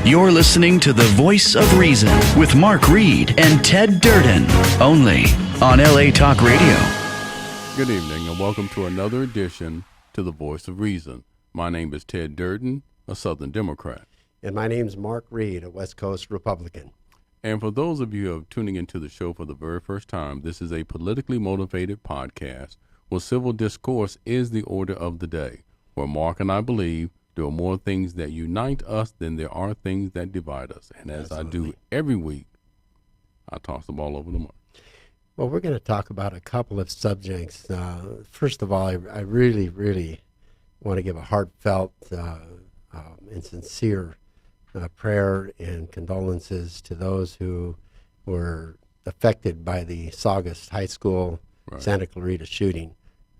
You're listening to The Voice of Reason with Mark Reed and Ted Durden, only on LA Talk Radio. Good evening and welcome to another edition to The Voice of Reason. My name is Ted Durden, a Southern Democrat. And my name's Mark Reed, a West Coast Republican. And for those of you who are tuning into the show for the very first time, this is a politically motivated podcast where civil discourse is the order of the day, where Mark and I believe there are more things that unite us than there are things that divide us. And as Absolutely. I do every week, I toss the ball over to Mark. Well, we're going to talk about a couple of subjects. First of all, I really, really want to give a heartfelt and sincere prayer and condolences to those who were affected by the Saugus High School Santa Clarita shooting.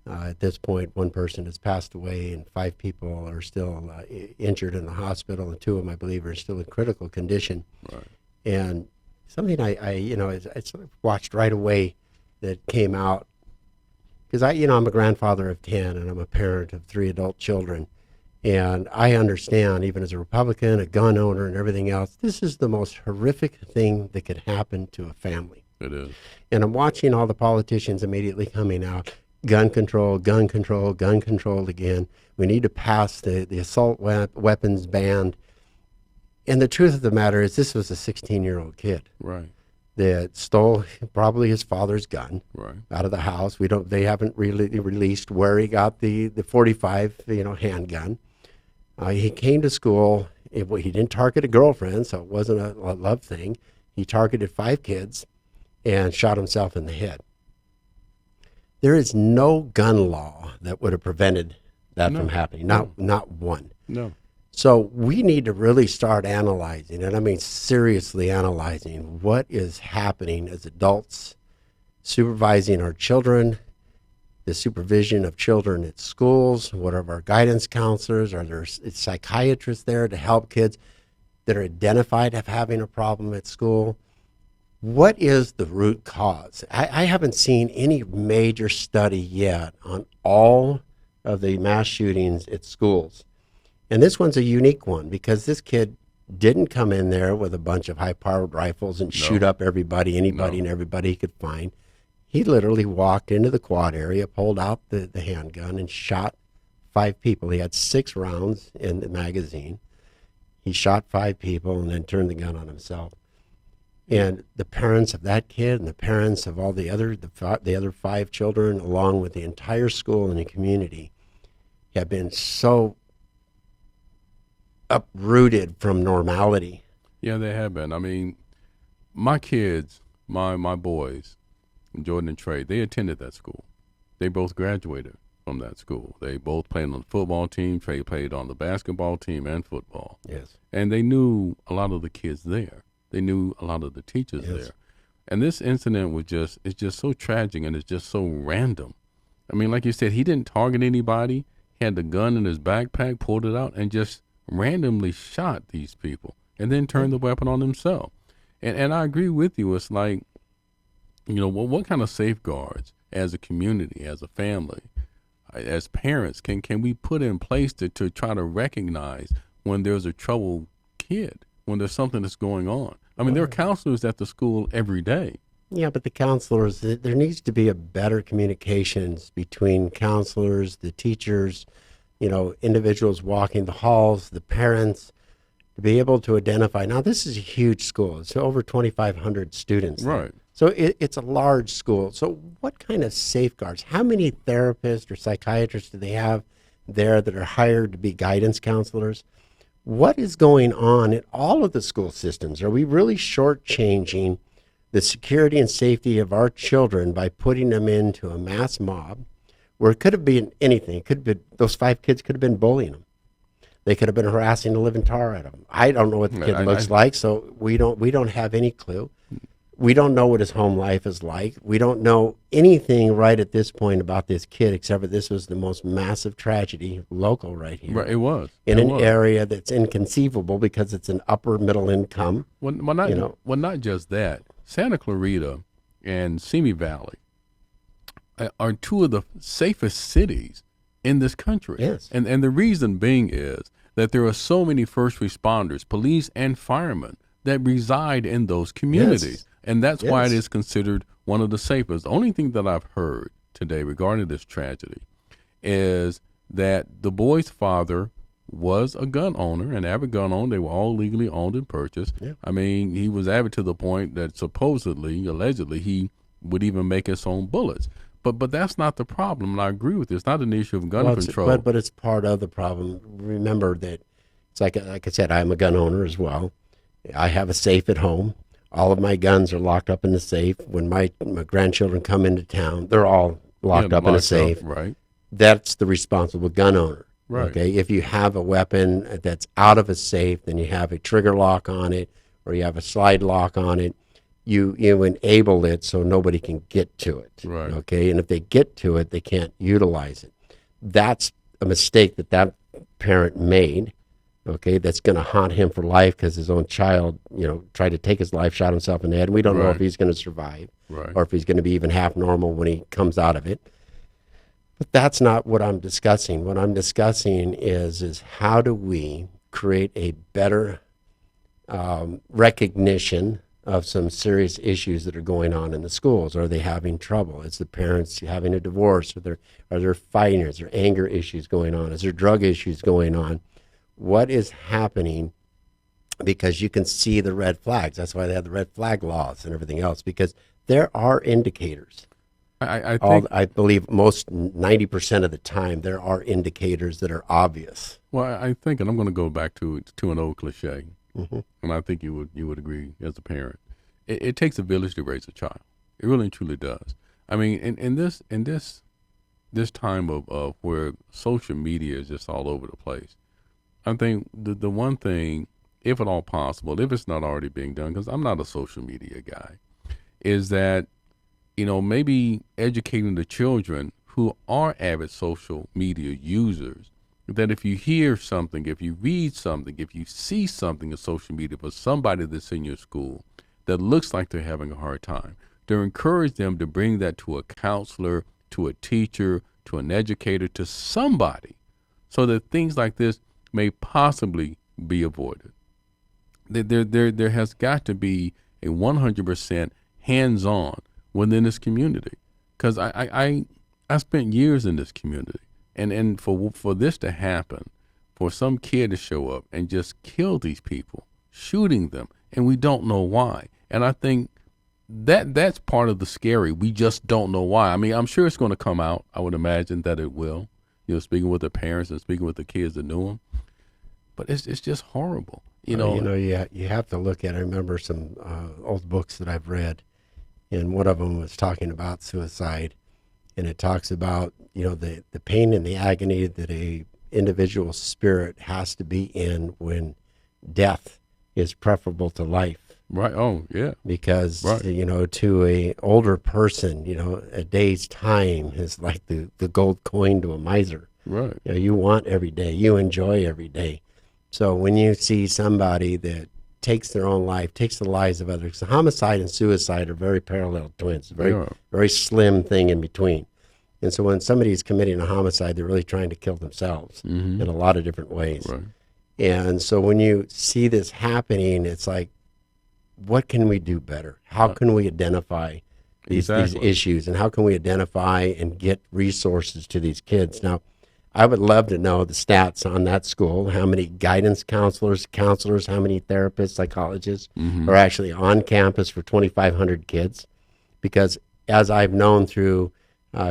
At this point, one person has passed away and 5 people are still injured in the hospital, and 2 of them, I believe, are still in critical condition. Right. And something I sort of watched right away that came out, because I'm a grandfather of 10 and I'm a parent of 3 adult children. And I understand, even as a Republican, a gun owner, and everything else, this is the most horrific thing that could happen to a family. It is. And I'm watching all the politicians immediately coming out, gun control, gun control, gun control again. We need to pass the assault weapons ban. And the truth of the matter is this was a 16-year-old kid Right. that stole probably his father's gun Right. out of the house. They haven't really released where he got the 45 handgun. He came to school. He didn't target a girlfriend, so it wasn't a love thing. He targeted 5 kids and shot himself in the head. There is no gun law that would have prevented that from happening. Not one. No. So we need to really start analyzing, and I mean seriously analyzing, what is happening as adults, supervising our children, the supervision of children at schools. What are our guidance counselors? Are there psychiatrists there to help kids that are identified as having a problem at school? What is the root cause? I haven't seen any major study yet on all of the mass shootings at schools. And this one's a unique one because this kid didn't come in there with a bunch of high-powered rifles and shoot up anybody and everybody he could find. He literally walked into the quad area, pulled out the handgun, and shot 5 people. He had 6 rounds in the magazine. He shot 5 people and then turned the gun on himself. And the parents of that kid and the parents of all the other 5 children, along with the entire school and the community, have been so uprooted from normality. Yeah, they have been. I mean, my kids, my boys, Jordan and Trey, they attended that school. They both graduated from that school. They both played on the football team. Trey played on the basketball team and football. Yes. And they knew a lot of the kids there. They knew a lot of the teachers there. And this incident it's just so tragic and it's just so random. I mean, like you said, he didn't target anybody. He had the gun in his backpack, pulled it out, and just randomly shot these people and then turned the weapon on himself. And I agree with you. It's like, what kind of safeguards as a community, as a family, as parents can we put in place to try to recognize when there's a troubled kid, when there's something that's going on? I mean, there are counselors at the school every day. Yeah, but the counselors, there needs to be a better communications between counselors, the teachers, individuals walking the halls, the parents, to be able to identify. Now, this is a huge school. It's over 2,500 students. Right. So it's a large school. So what kind of safeguards? How many therapists or psychiatrists do they have there that are hired to be guidance counselors? What is going on in all of the school systems? Are we really shortchanging the security and safety of our children by putting them into a mass mob where it could have been anything? It could have been, those 5 kids could have been bullying them. They could have been harassing the living tar out of them. I don't know what the kid looks like, so we don't have any clue. We don't know what his home life is like. We don't know anything right at this point about this kid, except for this was the most massive tragedy local right here. Right, it was. In an area that's inconceivable because it's an upper middle income. Well, not just that. Santa Clarita and Simi Valley are 2 of the safest cities in this country. Yes. And the reason being is that there are so many first responders, police and firemen that reside in those communities. Yes. And that's why it Yes. is considered one of the safest. The only thing that I've heard today regarding this tragedy is that the boy's father was a gun owner, an avid gun owner. They were all legally owned and purchased. Yeah. I mean, he was avid to the point that supposedly, allegedly, he would even make his own bullets. But that's not the problem, and I agree with you. It's not an issue of gun control. But it's part of the problem. Remember that it's like I said, I'm a gun owner as well. I have a safe at home. All of my guns are locked up in the safe. When my grandchildren come into town, they're all locked up in a safe. Right. That's the responsible gun owner. Right. Okay. If you have a weapon that's out of a safe, then you have a trigger lock on it, or you have a slide lock on it. You enable it so nobody can get to it. Right. Okay. And if they get to it, they can't utilize it. That's a mistake that parent made. Okay, that's going to haunt him for life because his own child, tried to take his life, shot himself in the head. We don't know if Right. he's going to survive, Right. or if he's going to be even half normal when he comes out of it. But that's not what I'm discussing. What I'm discussing is how do we create a better recognition of some serious issues that are going on in the schools? Are they having trouble? Is the parents having a divorce? Are there fighting? Is there anger issues going on? Is there drug issues going on? What is happening? Because you can see the red flags. That's why they have the red flag laws and everything else, because there are indicators. I think, I believe most 90% of the time there are indicators that are obvious. well, I think, and I'm going to go back to an old cliche, Mhm. and I think you would agree as a parent. It takes a village to raise a child. It really and truly does. I mean, in this time of where social media is just all over the place, I think the one thing, if at all possible, if it's not already being done, because I'm not a social media guy, is that, maybe educating the children who are avid social media users, that if you hear something, if you read something, if you see something in social media for somebody that's in your school that looks like they're having a hard time, to encourage them to bring that to a counselor, to a teacher, to an educator, to somebody, so that things like this may possibly be avoided. There has got to be a 100% hands-on within this community, because I spent years in this community, and for this to happen, for some kid to show up and just kill these people, shooting them, and we don't know why. And I think that's part of the scary. We just don't know why. I mean, I'm sure it's going to come out. I would imagine that it will. Speaking with the parents and speaking with the kids that knew them. But it's just horrible. You have to look at. I remember some old books that I've read, and one of them was talking about suicide, and it talks about the pain and the agony that a individual spirit has to be in when death is preferable to life. Right. Oh, yeah. Because Right. To a older person, a day's time is like the gold coin to a miser. Right. You want every day, you enjoy every day. So when you see somebody that takes their own life, takes the lives of others, homicide and suicide are very parallel twins, They are. very slim thing in between. And so when somebody's committing a homicide, they're really trying to kill themselves in a lot of different ways. Right. And so when you see this happening, it's like, what can we do better? How can we identify these Exactly. issues, and how can we identify and get resources to these kids? Now, I would love to know the stats on that school, how many guidance counselors, how many therapists, psychologists are actually on campus for 2,500 kids. Because as I've known through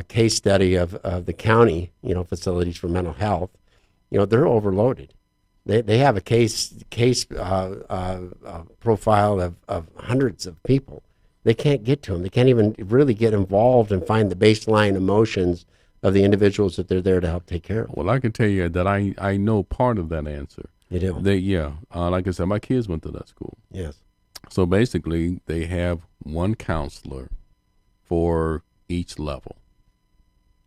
case study of the county, facilities for mental health, they're overloaded. They have a case profile of hundreds of people. They can't get to them. They can't even really get involved and find the baseline emotions of the individuals that they're there to help take care of. Well, I can tell you that I know part of that answer. You do? Like I said, my kids went to that school. Yes. So basically, they have one counselor for each level,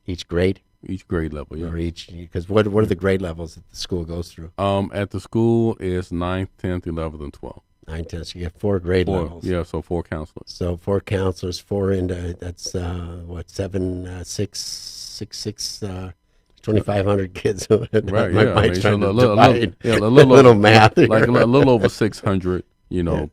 Each grade? each grade level. Yeah. Or each, because what are the grade levels that the school goes through? At the school is 9th, 10th, 11th, and 12th. 9, 10, so you have 4 grade levels. Yeah, so 4 counselors. So 4 counselors, 4 into, that's 7, 6, 2,500 kids. Right. My Yeah. mind's So trying to a little, divide yeah, a a little, little math here. like a little over 600,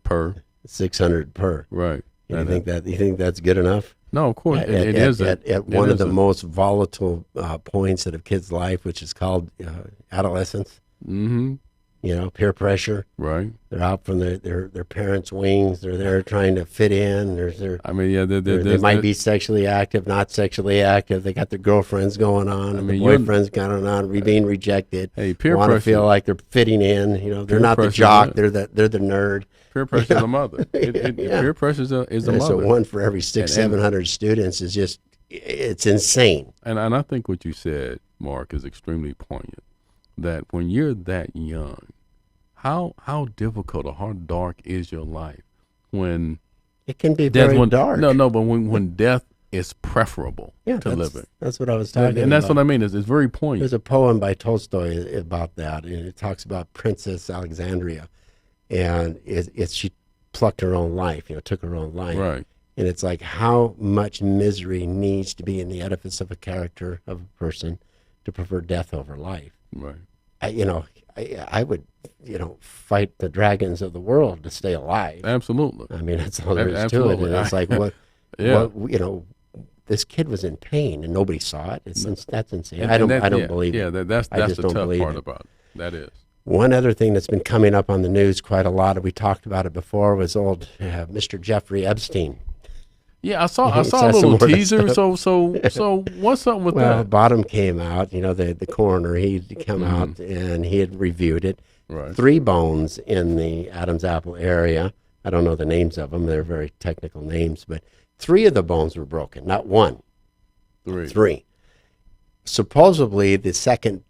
per. 600 per. Right. You think that's good enough? No, of course At, it at, isn't. at It one of the isn't. most volatile points of a kid's life, which is called adolescence. Mm-hmm. Peer pressure. Right. They're out from their parents' wings. They're there trying to fit in. I mean, yeah, They might be sexually active, not sexually active. They got their girlfriends going on, and mean, the boyfriends going on, being rejected. Hey, peer want to pressure. feel like they're fitting in. They're Peer not the pressure, jock. yeah. They're the nerd. Peer pressure is a mother. Yeah. Peer pressure is a And mother. so one for every 600, And- 700 students is just, it's insane. And I think what you said, Mark, is extremely poignant. That when you're that young, how difficult or how dark is your life when It can be death? very When, dark. No, but when death is preferable to that's, living, That's what I was talking about. and that's what I mean. It's very There's poignant. a poem by Tolstoy about that, and it talks about Princess Alexandria, and she plucked her own life, took her own life. Right. And it's like how much misery needs to be in the edifice of a character, of a person, to prefer death over life. Right. I would, fight the dragons of the world to stay alive. Absolutely. I mean, that's all there is to it. Absolutely. And it's like, Yeah. this kid was in pain and nobody saw it. That's insane. And I don't that- believe Yeah, it. that's I the just don't tough believe part it. about it. That is. One other thing that's been coming up on the news quite a lot, and we talked about it before, was old Mr. Jeffrey Epstein. Yeah, I saw He a said some little more of that teaser. stuff. So what's up with Well, that? Bottom came out, the coroner, he'd come out and he had reviewed it. Right. 3 bones in the Adam's Apple area. I don't know the names of them. They're very technical names, but 3 of the bones were broken, not 1. 3. Supposedly, the second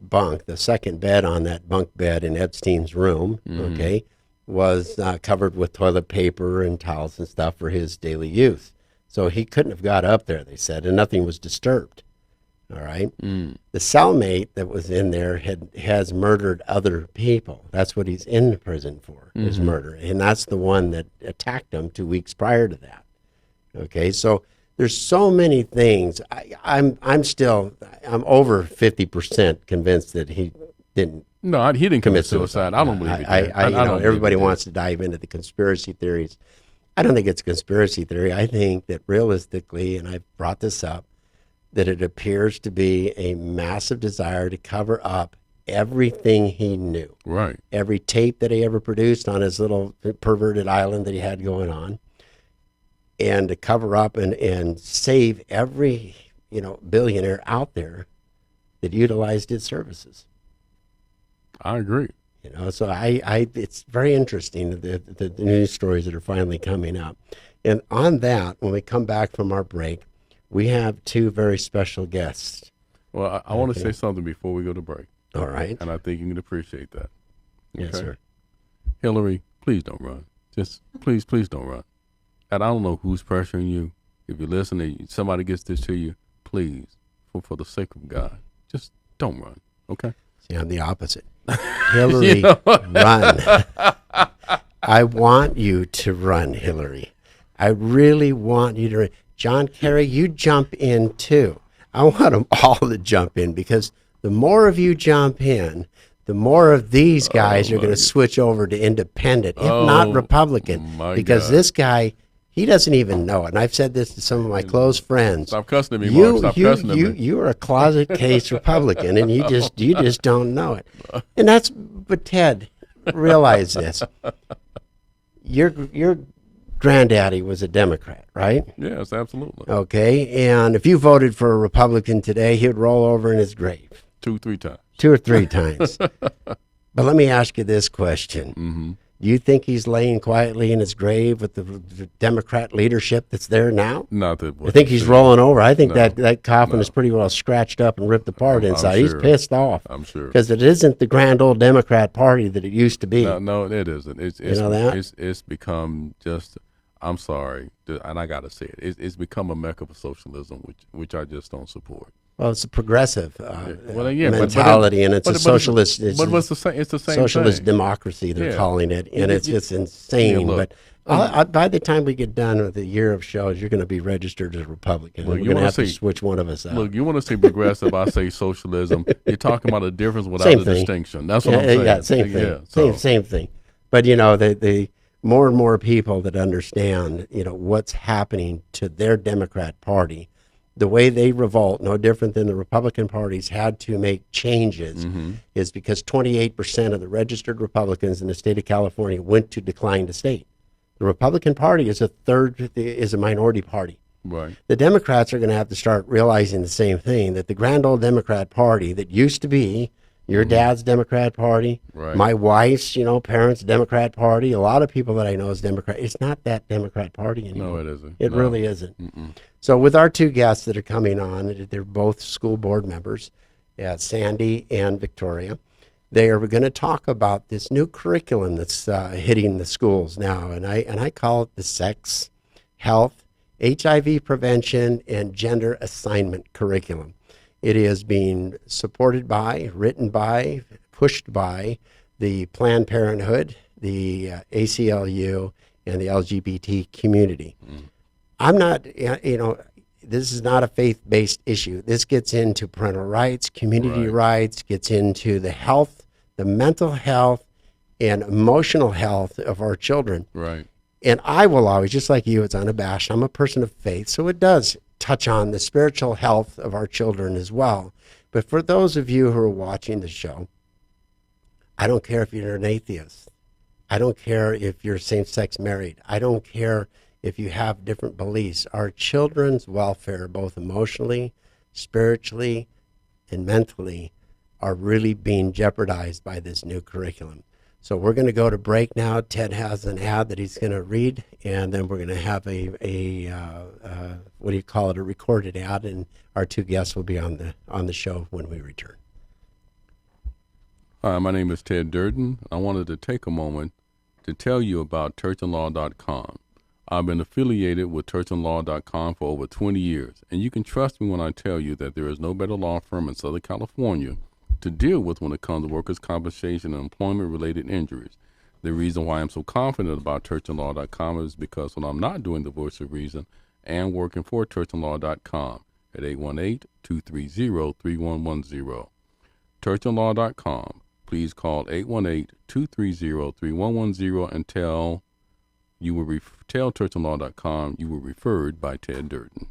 bunk, the second bed on that bunk bed in Epstein's room, okay, was covered with toilet paper and towels and stuff for his daily use. So he couldn't have got up there, they said, and nothing was disturbed. All right. The cellmate that was in there has murdered other people. That's what he's in prison for, is murder, and that's the one that attacked him 2 weeks prior to that. Okay, so there's so many things. I'm over 50% convinced that he didn't No, he didn't commit commit suicide. I don't believe he did. I don't believe everybody he did. wants to dive into the conspiracy theories. I don't think it's a conspiracy theory. I think that realistically, and I've brought this up, that it appears to be a massive desire to cover up everything he knew. Right. Every tape that he ever produced on his little perverted island that he had going on, and to cover up and save every billionaire out there that utilized his services. I agree. So it's very interesting, the news stories that are finally coming up. And on that, when we come back from our break, we have 2 very special guests. Well, I want to say something before we go to break, All right. and I think you can appreciate that. Yes, sir. Hillary, please don't run. Just please don't run. And I don't know who's pressuring you. If you're listening, somebody gets this to you, please, for the sake of God, just don't run. Okay. See, I'm the opposite. Hillary, run. I want you to run, Hillary. I really want you to run. John Kerry, you jump in too. I want them all to jump in, because the more of you jump in, the more of these guys are going to switch over to independent, if not Republican, my because God. this guy, he doesn't even know it. And I've said this to some of my close friends. Stop cussing at me, Mark. Stop cussing at me. You are a closet case Republican, and you just don't know it. And but Ted, realize this. Your granddaddy was a Democrat, right? Yes, absolutely. Okay, and if you voted for a Republican today, he'd roll over in his grave 2-3 times. 2 or 3 times. But let me ask you this question. Mm-hmm. Do you think he's laying quietly in his grave with the Democrat leadership that's there now? Not that. I think he's rolling over. I think that coffin is pretty well scratched up and ripped apart I'm inside. He's sure. pissed off. I'm sure. Because it isn't the grand old Democrat Party that it used to be. No, it isn't. It's know that? It's become just. I'm sorry, and I got to say it. It's become a mecca for socialism, which I just don't support. Well, it's a progressive mentality, and it's a socialist. But it's the same. It's the same socialist thing. democracy they're calling it, and it's insane. Yeah, but by the time we get done with the year of shows, you're going to be registered as a Republican. Look, we're going to have to switch one of us out. Look, you want to say progressive? I say socialism. You're talking about a difference without a distinction. That's what I'm saying. Yeah, same thing. Same thing. But the more and more people that understand, what's happening to their Democrat Party, the way they revolt, no different than the Republican parties had to make changes, is because 28% of the registered Republicans in the state of California went to decline the state. The Republican Party is a minority party. Right. The Democrats are going to have to start realizing the same thing, that the grand old Democrat Party that used to be your dad's Democrat Party, my wife's, parents' Democrat Party, a lot of people that I know is Democrat. It's not that Democrat Party anymore. No, it isn't. It really isn't. So with our two guests that are coming on, they're both school board members, Sandy and Victoria. They are going to talk about this new curriculum that's hitting the schools now, and I call it the sex, health, HIV prevention, and gender assignment curriculum. It is being supported by, written by, pushed by the Planned Parenthood, the ACLU, and the LGBT community. I'm not, this is not a faith-based issue. This gets into parental rights, community rights, gets into the health, the mental health, and emotional health of our children. Right. And I will always, just like you, it's unabashed. I'm a person of faith, so it does touch on the spiritual health of our children as well. But for those of you who are watching the show, I don't care if you're an atheist. I don't care if you're same-sex married. I don't care if you have different beliefs. Our children's welfare, both emotionally, spiritually, and mentally, are really being jeopardized by this new curriculum. So we're going to go to break now. Ted has an ad that he's going to read, and then we're going to have a recorded ad, and our two guests will be on the show when we return. Hi, my name is Ted Durden. I wanted to take a moment to tell you about churchandlaw.com. I've been affiliated with churchandlaw.com for over 20 years, and you can trust me when I tell you that there is no better law firm in Southern California to deal with when it comes to workers' compensation and employment-related injuries. The reason why I'm so confident about churchandlaw.com is because when I'm not doing the voice of reason and working for churchandlaw.com at 818-230-3110. churchandlaw.com. Please call 818-230-3110 and tell churchandlaw.com you were referred by Ted Durden.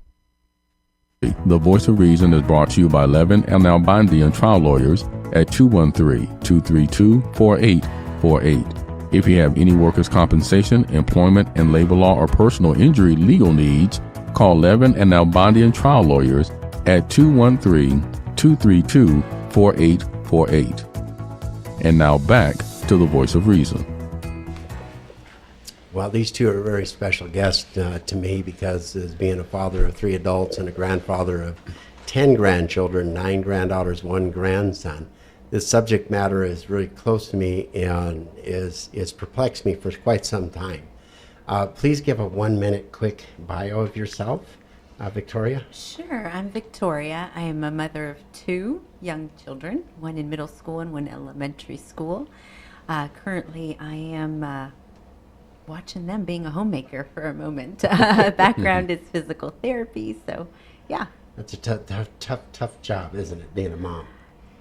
The Voice of Reason is brought to you by Levin and Nalbandian Trial Lawyers at 213-232-4848. If you have any workers' compensation, employment, and labor law or personal injury legal needs, call Levin and Nalbandian Trial Lawyers at 213-232-4848. And now back to the Voice of Reason. Well, these two are very special guests to me because as being a father of 3 adults and a grandfather of 10 grandchildren, 9 granddaughters, 1 grandson, this subject matter is really close to me and is perplexed me for quite some time. Please give a 1-minute quick bio of yourself, Victoria. Sure, I'm Victoria. I am a mother of 2 young children, 1 in middle school and 1 elementary school. Currently, I am watching them being a homemaker for a moment. Background is physical therapy, so yeah. That's a tough job, isn't it, being a mom?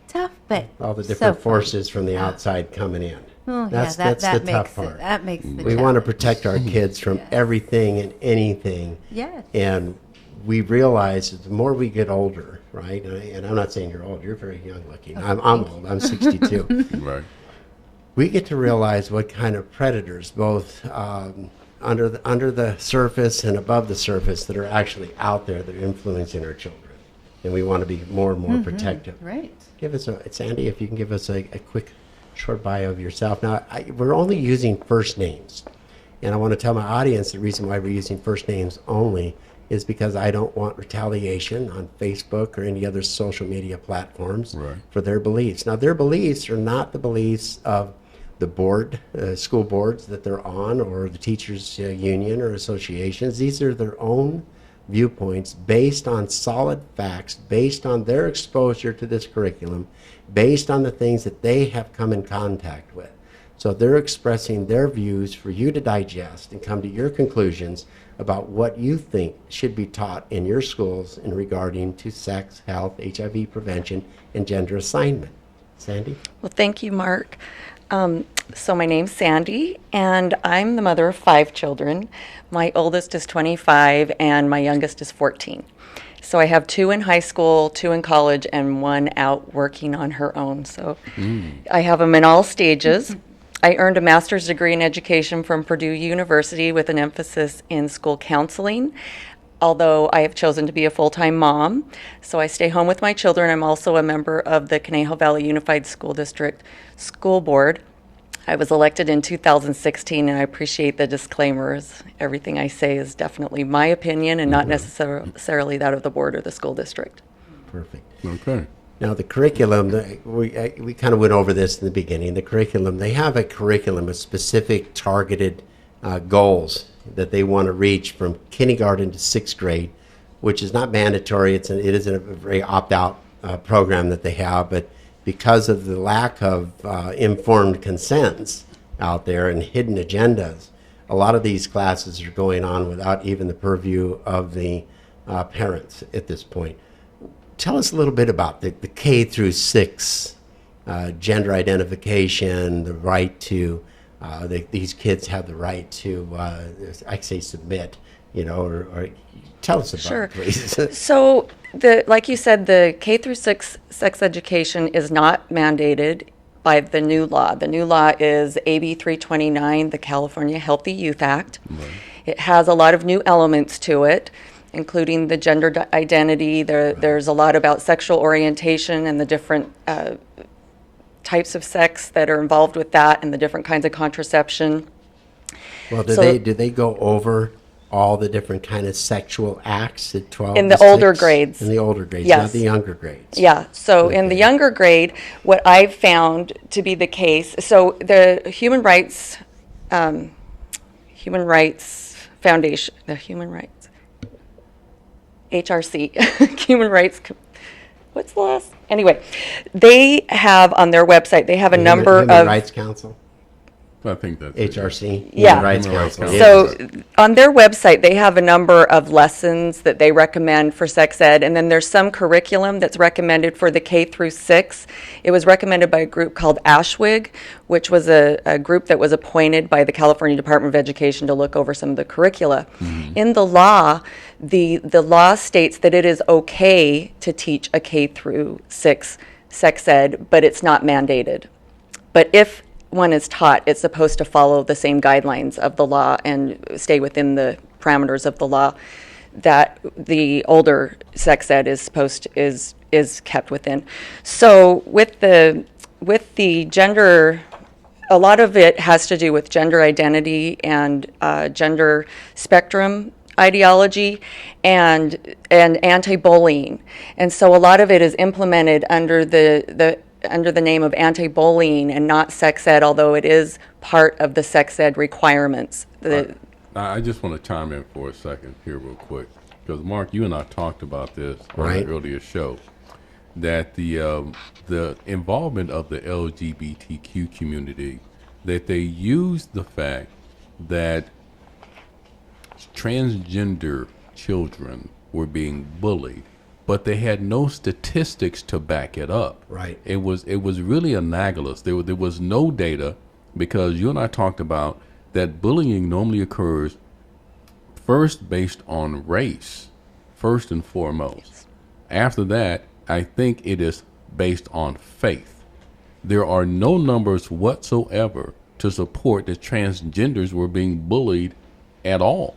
Tough, but all the different forces from the outside coming in. Oh, that's yeah, the tough part. That makes the We want to protect our kids from everything and anything. Yes. And we realize that the more we get older, right? And I'm not saying you're old. You're very young looking. I'm old. I'm 62. Right. We get to realize what kind of predators, both under the surface and above the surface, that are actually out there that are influencing our children, and we want to be more and more protective. Right. Give us Sandy, if you can give us a quick, short bio of yourself. Now, we're only using first names, and I want to tell my audience the reason why we're using first names only is because I don't want retaliation on Facebook or any other social media platforms for their beliefs. Now, their beliefs are not the beliefs of the board, school boards that they're on, or the teachers' union or associations. These are their own viewpoints based on solid facts, based on their exposure to this curriculum, based on the things that they have come in contact with. So they're expressing their views for you to digest and come to your conclusions about what you think should be taught in your schools in regarding to sex, health, HIV prevention, and gender assignment. Sandy? Well, thank you, Mark. So my name's Sandy, and I'm the mother of 5 children. My oldest is 25, and my youngest is 14. So I have 2 in high school, 2 in college, and 1 out working on her own. So I have them in all stages. I earned a master's degree in education from Purdue University with an emphasis in school counseling, although I have chosen to be a full-time mom. So I stay home with my children. I'm also a member of the Conejo Valley Unified School District School Board. I was elected in 2016, and I appreciate the disclaimers. Everything I say is definitely my opinion and not necessarily that of the board or the school district. Perfect. Okay. Now, the curriculum, we kind of went over this in the beginning. The curriculum, they have a curriculum with specific targeted goals that they want to reach from kindergarten to 6th grade, which is not mandatory. It is a very opt-out program that they have, but because of the lack of informed consents out there and hidden agendas, a lot of these classes are going on without even the purview of the parents at this point. Tell us a little bit about the K through 6 gender identification, the right to, these kids have the right to, I say submit, or tell us about it, please. So, like you said, the K through 6 sex education is not mandated by the new law. The new law is AB 329, the California Healthy Youth Act. Right. It has a lot of new elements to it, including the gender identity. There's a lot about sexual orientation and the different types of sex that are involved with that and the different kinds of contraception. Well, do they go over all the different kind of sexual acts at 12 in to the older 6? grades? In the older grades, yes. Not the younger grades. Yeah, so Okay. in the younger grade, what I've found to be the case, so the Human Rights Foundation, the Human Rights, HRC, Human Rights, what's the last? Anyway, they have on their website, they have a number Human of... Rights Council, I think that's it. HRC. Yeah. Human Rights Human Rights Council. Council. So on their website, they have a number of lessons that they recommend for sex ed, and then there's some curriculum that's recommended for the K through 6. It was recommended by a group called ASHWIG, which was a group that was appointed by the California Department of Education to look over some of the curricula. Mm-hmm. In the law, the law states that it is okay to teach a K through 6 sex ed, but it's not mandated. But if one is taught, it's supposed to follow the same guidelines of the law and stay within the parameters of the law that the older sex ed is is kept within. So with the gender, a lot of it has to do with gender identity and gender spectrum ideology and anti-bullying. And so a lot of it is implemented under the name of anti-bullying and not sex ed, although it is part of the sex ed requirements. I just want to chime in for a second here real quick, because Mark, you and I talked about this on Right. an earlier show, that the involvement of the LGBTQ community, that they use the fact that transgender children were being bullied, but they had no statistics to back it up. Right. It was really analogous. There was no data, because you and I talked about that bullying normally occurs first based on race, first and foremost. Yes. After that, I think it is based on faith. There are no numbers whatsoever to support that transgenders were being bullied at all.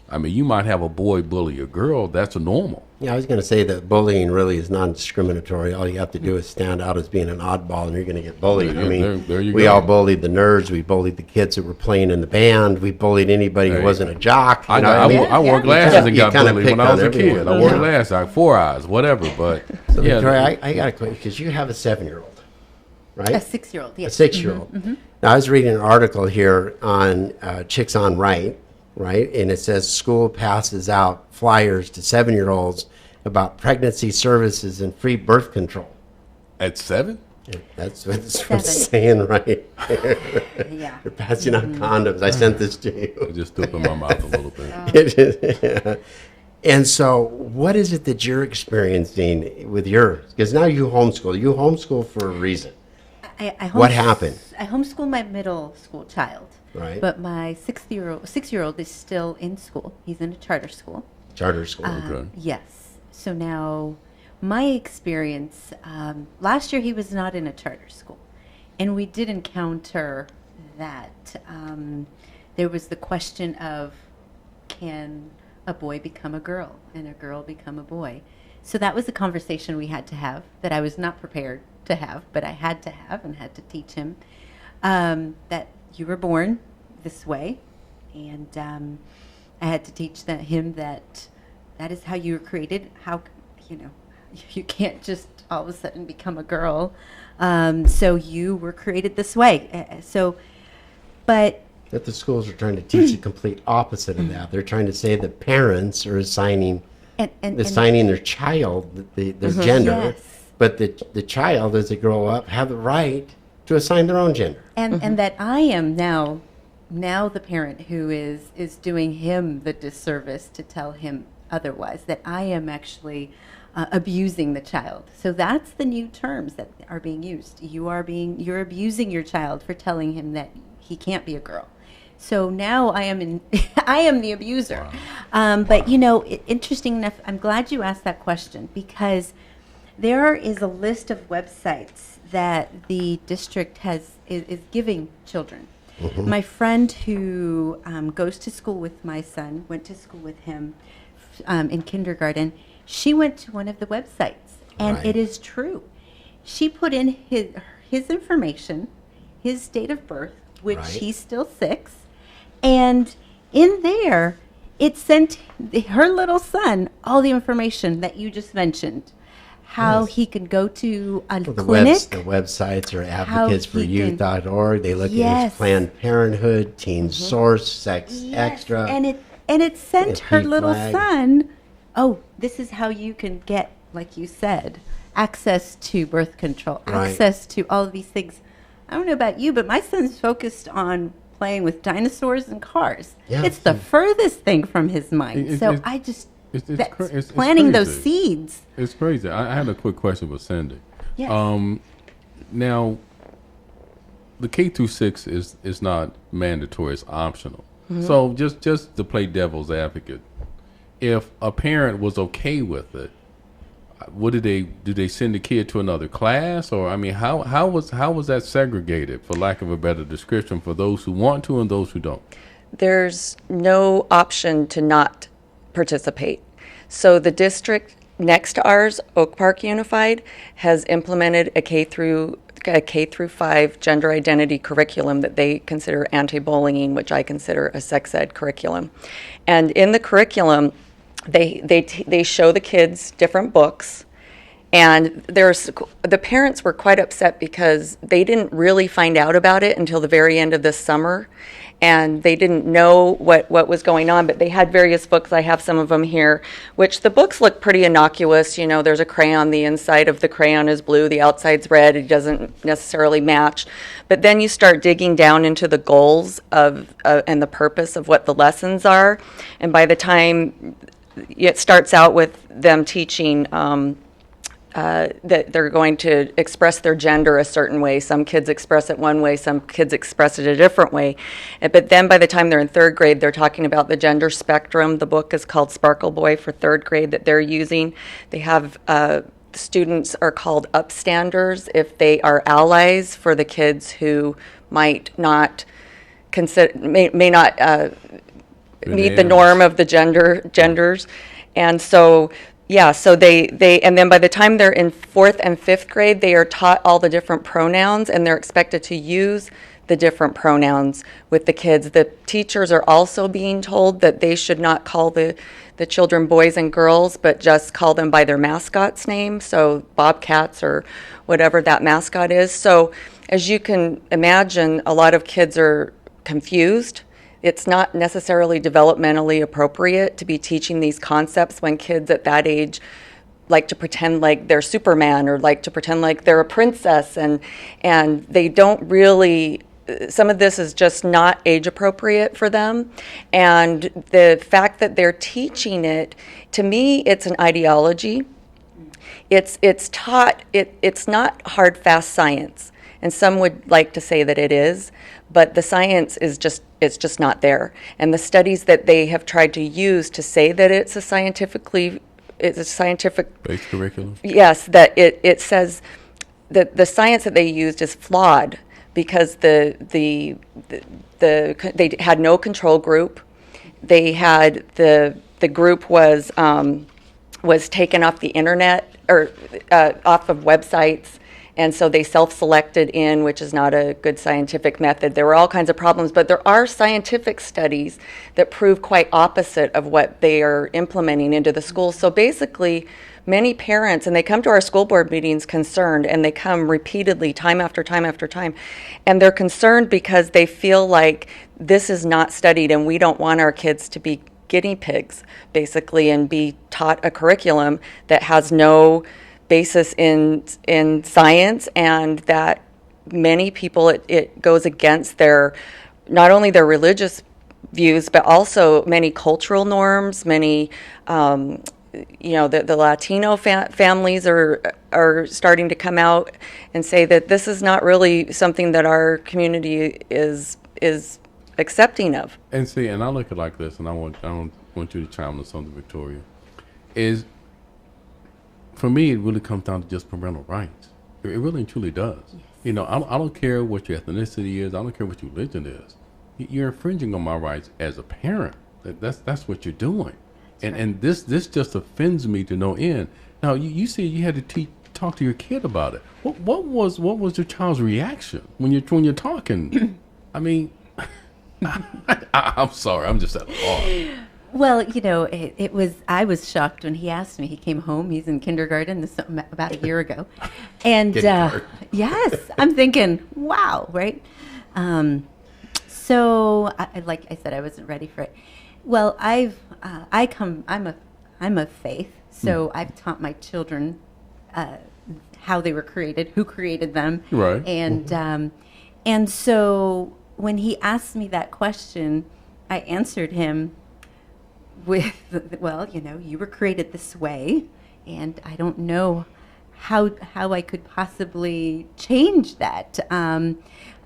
I mean, you might have a boy bully a girl, that's normal. Yeah, I was going to say that bullying really is non-discriminatory. All you have to do is stand out as being an oddball, and you're going to get bullied. I mean, there you we go. all bullied the nerds. We bullied the kids that were playing in the band. We bullied anybody who Hey. wasn't a jock. I, You know what I, I mean? I wore Yeah. glasses and You got kinda bullied when pick I was on a kid. everyone. I wore Yeah. glasses, I had 4 eyes, whatever. But So, yeah, Victoria, I got a question, because you have a 7-year-old, right? A 6-year-old, yes. A 6-year-old. Now, I was reading an article here on Chicks on Right, right? And it says school passes out flyers to 7-year-olds about pregnancy services and free birth control. At 7? Yeah, that's what it's saying, right? Yeah. They're passing out condoms. I sent this to I you. just threw up in my mouth a little bit. And so, what is it that you're experiencing with yours? Because now you homeschool. You homeschool for a reason. I What happened? I homeschool my middle school child. Right. But my six-year-old is still in school. He's in a charter school. Charter school. Okay. Yes. So now, my experience, last year he was not in a charter school. And we did encounter that. There was the question of, can a boy become a girl and a girl become a boy? So that was a conversation we had to have that I was not prepared to have, but I had to have and had to teach him that you were born this way. And I had to teach him that is how you were created. How, you can't just all of a sudden become a girl. So you were created this way. But That the schools are trying to teach the complete opposite of that. They're trying to say that parents are assigning their child their gender, Yes. but the child, as they grow up, have the right to assign their own gender. and that I am now the parent who is doing him the disservice to tell him otherwise, that I am actually abusing the child. So that's the new terms that are being used. You're abusing your child for telling him that he can't be a girl. So now I am I am the abuser. But interesting enough, I'm glad you asked that question, because there is a list of websites that the district is giving children. My friend who goes to school with my son, went to school with him in kindergarten, she went to one of the websites, and Right. it is true. She put in his information, his date of birth, which Right. he's still 6, and in there, it sent her little son all the information that you just mentioned. How Yes. he could go to a The clinic. the websites are How he can- advocates4youth.org. They look at Yes. his Planned Parenthood, Teen Source, Sex Yes, Extra. and it sent Yeah, her P little flag. son, oh, this is how you can get, like you said, access to birth control, Right. access to all of these things. I don't know about you, but my son's focused on playing with dinosaurs and cars. Yeah. It's the furthest thing from his mind. It- So it- I just it's that's it's planting those crazy. seeds. It's crazy. I had a quick question for Cindy. Yes. Now, the K through 6 is not mandatory; it's optional. So just to play devil's advocate, if a parent was okay with it, do they send the kid to another class, or I mean, how was that segregated, for lack of a better description, for those who want to and those who don't? There's no option to not participate. So the district next to ours, Oak Park Unified, has implemented a K through 5 gender identity curriculum that they consider anti-bullying, which I consider a sex ed curriculum. And in the curriculum, they show the kids different books. And the parents were quite upset because they didn't really find out about it until the very end of this summer, and they didn't know what was going on. But they had various books. I have some of them here, which the books look pretty innocuous. There's a crayon. The inside of the crayon is blue. The outside's red. It doesn't necessarily match. But then you start digging down into the goals of and the purpose of what the lessons are. And by the time it starts out with them teaching that they're going to express their gender a certain way. Some kids express it one way, some kids express it a different way. But then by the time they're in 3rd grade, they're talking about the gender spectrum. The book is called Sparkle Boy for 3rd grade that they're using. They have students are called upstanders if they are allies for the kids who might not may not meet the norm of the genders. And so so they and then by the time they're in 4th and 5th grade, they are taught all the different pronouns, and they're expected to use the different pronouns with the kids. The teachers are also being told that they should not call the children boys and girls, but just call them by their mascot's name, so Bobcats or whatever that mascot is. So as you can imagine, a lot of kids are confused. it's not necessarily developmentally appropriate to be teaching these concepts when kids at that age like to pretend like they're Superman or like to pretend like they're a princess, and they don't really, some of this is just not age appropriate for them. And the fact that they're teaching it, to me, it's an ideology. It's taught, it's not hard, fast science. And some would like to say that it is, but the science is it's just not there. And the studies that they have tried to use to say that it's a scientific Base curriculum. yes, that it says that the science that they used is flawed because they had no control group. They had the group was taken off the internet or off of websites, and so they self-selected in, which is not a good scientific method. There were all kinds of problems, but there are scientific studies that prove quite opposite of what they are implementing into the schools. So basically, many parents, and they come to our school board meetings concerned, and they come repeatedly, time after time after time, and they're concerned because they feel like this is not studied, and we don't want our kids to be guinea pigs, basically, and be taught a curriculum that has no basis in science, and that many people, it goes against their, not only their religious views, but also many cultural norms, many, the Latino families are starting to come out and say that this is not really something that our community is accepting of. And see, and I look at it like this, and I don't want you to chime on something, Victoria, is for me, it really comes down to just parental rights. It really and truly does. Yes. I don't care what your ethnicity is. I don't care what your religion is. You're infringing on my rights as a parent. That's what you're doing. And this just offends me to no end. Now, you said you had to talk to your kid about it. What was your child's reaction when you're talking? I mean, I'm sorry. I'm just at a loss. Well, it was, I was shocked when he asked me. He came home, he's in kindergarten about a year ago. And yes, I'm thinking, wow, right? So like I said, I wasn't ready for it. Well, I'm of faith. So I've taught my children how they were created, who created them. Right. And so when he asked me that question, I answered him with, well, you were created this way, and I don't know how I could possibly change that. And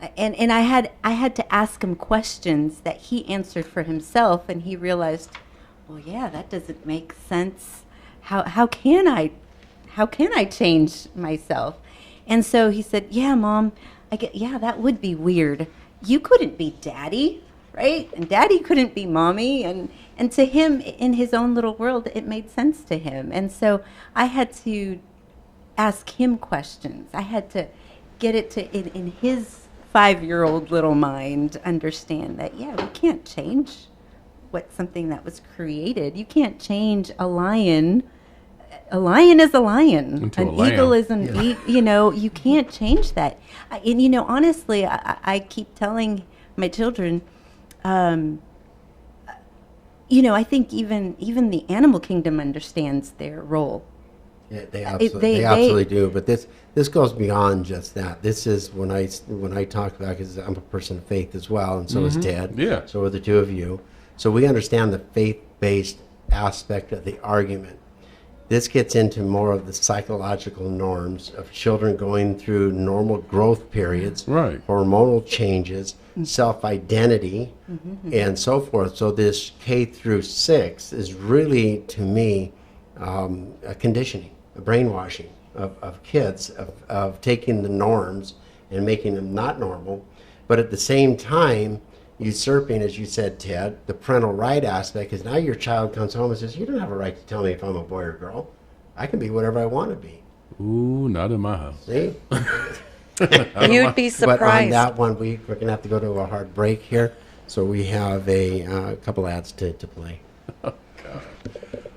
I had to ask him questions that he answered for himself, and he realized, well, yeah, that doesn't make sense. How can I change myself? And so he said, yeah, Mom, that would be weird. You couldn't be Daddy, right? And Daddy couldn't be Mommy. And to him, in his own little world, it made sense to him. And so I had to ask him questions. I had to get it to, in his 5-year-old little mind, understand that, yeah, we can't change something that was created. You can't change a lion. A lion is a lion. Into an eagle is an eagle. You can't change that. And honestly, I keep telling my children, I think even the animal kingdom understands their role. Yeah, they absolutely do. But this goes beyond just that. This is when I talk about, because I'm a person of faith as well, and so is Ted. Yeah. So are the two of you. So we understand the faith-based aspect of the argument. This gets into more of the psychological norms of children going through normal growth periods, right, hormonal changes, self-identity, and so forth. So this K through 6 is really, to me, a conditioning, a brainwashing of kids, of taking the norms and making them not normal, but at the same time usurping, as you said, Ted, the parental right aspect. Is now your child comes home and says, you don't have a right to tell me if I'm a boy or girl. I can be whatever I want to be. Ooh, not in my house. See? You'd be surprised. But on that one, we're going to have to go to a hard break here. So we have a couple ads to play.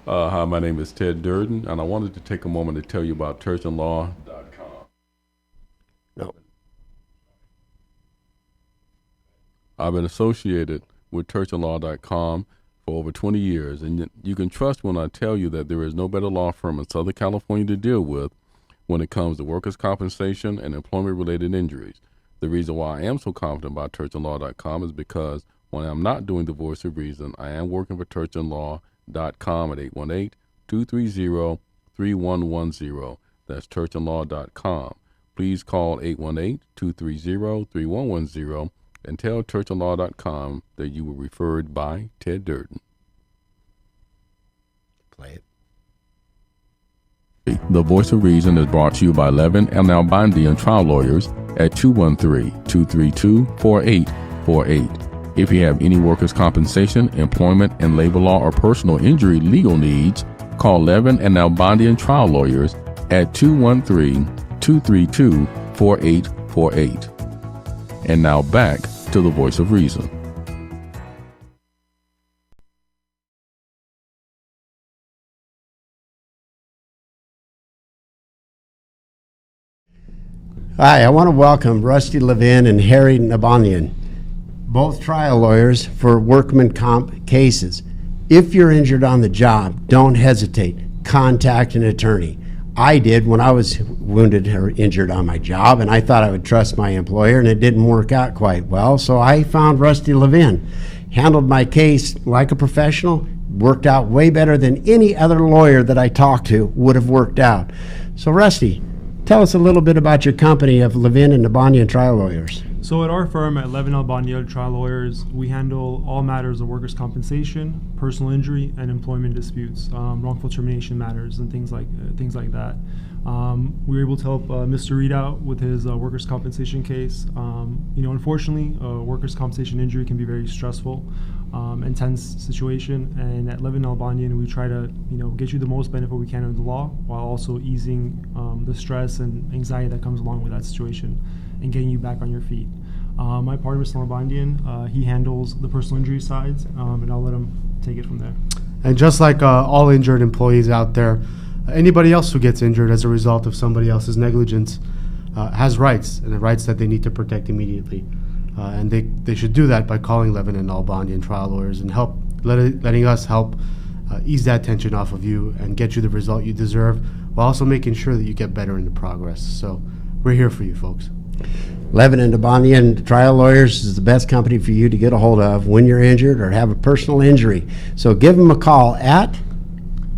Hi, my name is Ted Durden, and I wanted to take a moment to tell you about TurgeonLaw.com. No. I've been associated with churchandlaw.com for over 20 years, and you can trust when I tell you that there is no better law firm in Southern California to deal with when it comes to workers' compensation and employment-related injuries. The reason why I am so confident about churchandlaw.com is because when I'm not doing the voice of reason, I am working for churchandlaw.com at 818-230-3110. That's churchandlaw.com. Please call 818-230-3110 and tell churchandlaw.com that you were referred by Ted Durden. Play it. The Voice of Reason is brought to you by Levin and Nalbandian Trial Lawyers at 213-232-4848. If you have any workers' compensation, employment, and labor law or personal injury legal needs, call Levin and Nalbandian Trial Lawyers at 213-232-4848. And now back to the Voice of Reason. Hi, I want to welcome Rusty Levin and Harry Nalbandian, both trial lawyers for workman comp cases. If you're injured on the job, don't hesitate. Contact an attorney. I did when I was wounded or injured on my job, and I thought I would trust my employer, and it didn't work out quite well. So I found Rusty Levin, handled my case like a professional, worked out way better than any other lawyer that I talked to would have worked out. So Rusty, tell us a little bit about your company of Levin and Nalbandian Trial Lawyers. So at our firm at Levin Nalbandian Trial Lawyers, we handle all matters of workers' compensation, personal injury, and employment disputes, wrongful termination matters, and things like that. We were able to help Mr. Reed out with his workers' compensation case. Unfortunately, workers' compensation injury can be very stressful, intense situation. And at Levin Nalbandian, we try to get you the most benefit we can under the law, while also easing the stress and anxiety that comes along with that situation, and getting you back on your feet. My partner, Mr. Nalbandian, he handles the personal injury sides, and I'll let him take it from there. And just like all injured employees out there, anybody else who gets injured as a result of somebody else's negligence has rights, and the rights that they need to protect immediately. And they should do that by calling Levin and Nalbandian Trial Lawyers and letting us help ease that tension off of you and get you the result you deserve, while also making sure that you get better in the progress. So we're here for you, folks. Levin and Nalbandian Trial Lawyers is the best company for you to get a hold of when you're injured or have a personal injury. So give them a call at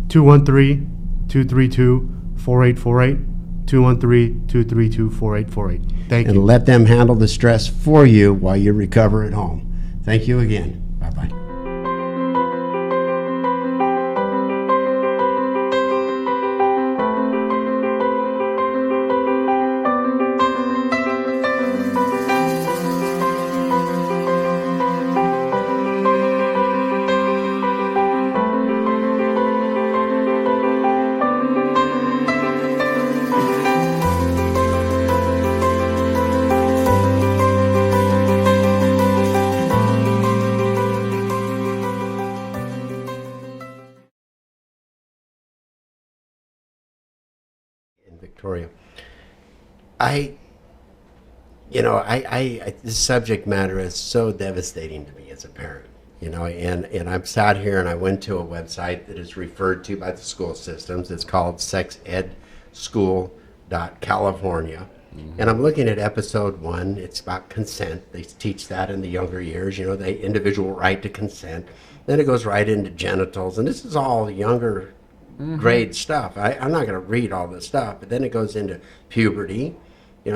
213-232-4848, 213-232-4848. Thank and you. let them handle the stress for you while you recover at home. Thank you again. Bye-bye. Victoria. This subject matter is so devastating to me as a parent, and I'm sat here and I went to a website that is referred to by the school systems. It's called sexedschool.california. Mm-hmm. And I'm looking at episode 1. It's about consent. They teach that in the younger years, the individual right to consent. Then it goes right into genitals, and this is all younger grade stuff. I'm not going to read all this stuff, but then it goes into puberty,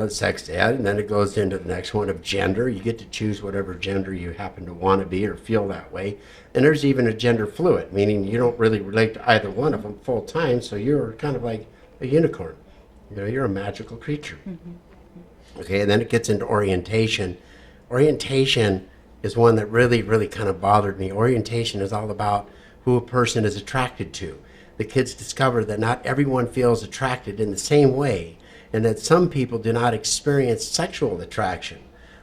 sex ed, and then it goes into the next one of gender. You get to choose whatever gender you happen to want to be or feel that way. And there's even a gender fluid, meaning you don't really relate to either one of them full time, so you're kind of like a unicorn. You're a magical creature. Mm-hmm. Okay, and then it gets into orientation. Orientation is one that really, really kind of bothered me. Orientation is all about who a person is attracted to. The kids discover that not everyone feels attracted in the same way, and that some people do not experience sexual attraction.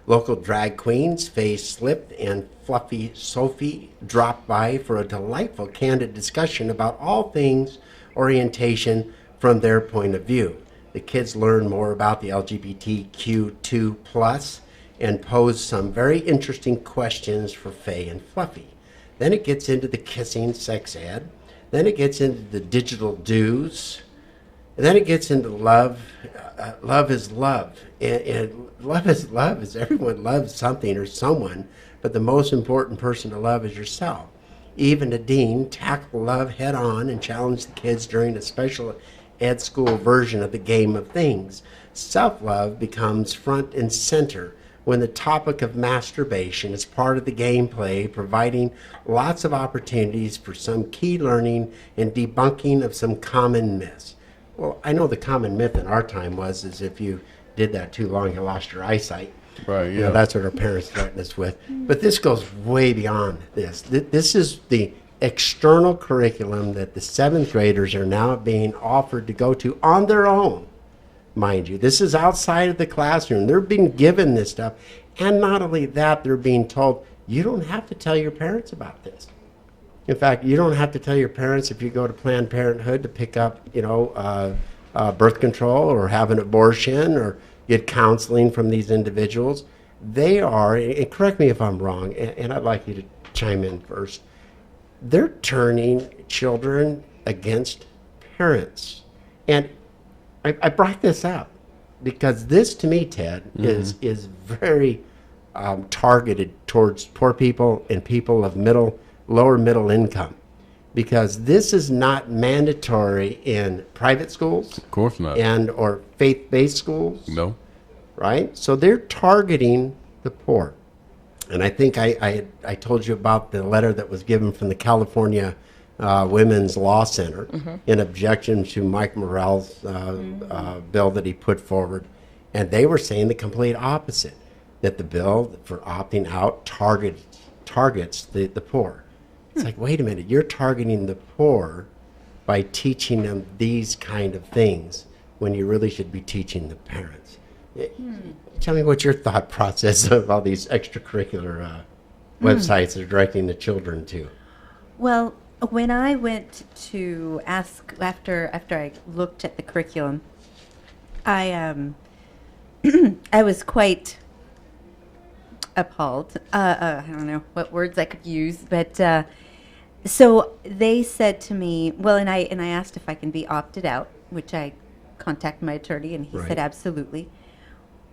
Local drag queens, Faye Slip and Fluffy Sophie, dropped by for a delightful, candid discussion about all things orientation from their point of view. The kids learn more about the LGBTQ2+, and pose some very interesting questions for Faye and Fluffy. Then it gets into the kissing sex ed. Then it gets into the digital do's. And then it gets into love. Love is love. And love is love, is everyone loves something or someone, but the most important person to love is yourself. Even the dean tackled love head on and challenged the kids during a special ed school version of the game of things. Self-love becomes front and center when the topic of masturbation is part of the gameplay, providing lots of opportunities for some key learning and debunking of some common myths. Well, I know the common myth in our time is if you did that too long, you lost your eyesight. Right, You know, yeah. that's what our parents threatened us with. But this goes way beyond this. This is the external curriculum that the 7th graders are now being offered to go to on their own, mind you. This is outside of the classroom. They're being given this stuff. And not only that, they're being told, you don't have to tell your parents about this. In fact, you don't have to tell your parents if you go to Planned Parenthood to pick up, birth control or have an abortion or get counseling from these individuals. They are, and correct me if I'm wrong, and I'd like you to chime in first, they're turning children against parents. And I brought this up because this, to me, Ted, is very targeted towards poor people and people of lower middle income, because this is not mandatory in private schools Of course not. and or faith-based schools, No. right? So they're targeting the poor. And I think I told you about the letter that was given from the California Women's Law Center in objection to Mike Morell's bill that he put forward. And they were saying the complete opposite, that the bill for opting out targets the poor. It's like, wait a minute, you're targeting the poor by teaching them these kind of things when you really should be teaching the parents. Tell me what your thought process of all these extracurricular websites are directing the children to. Well, when I went to ask after I looked at the curriculum, I I was quite appalled. I don't know what words I could use, but so they said to me, well, and I asked if I can be opted out, which I contacted my attorney, and he Right. said absolutely.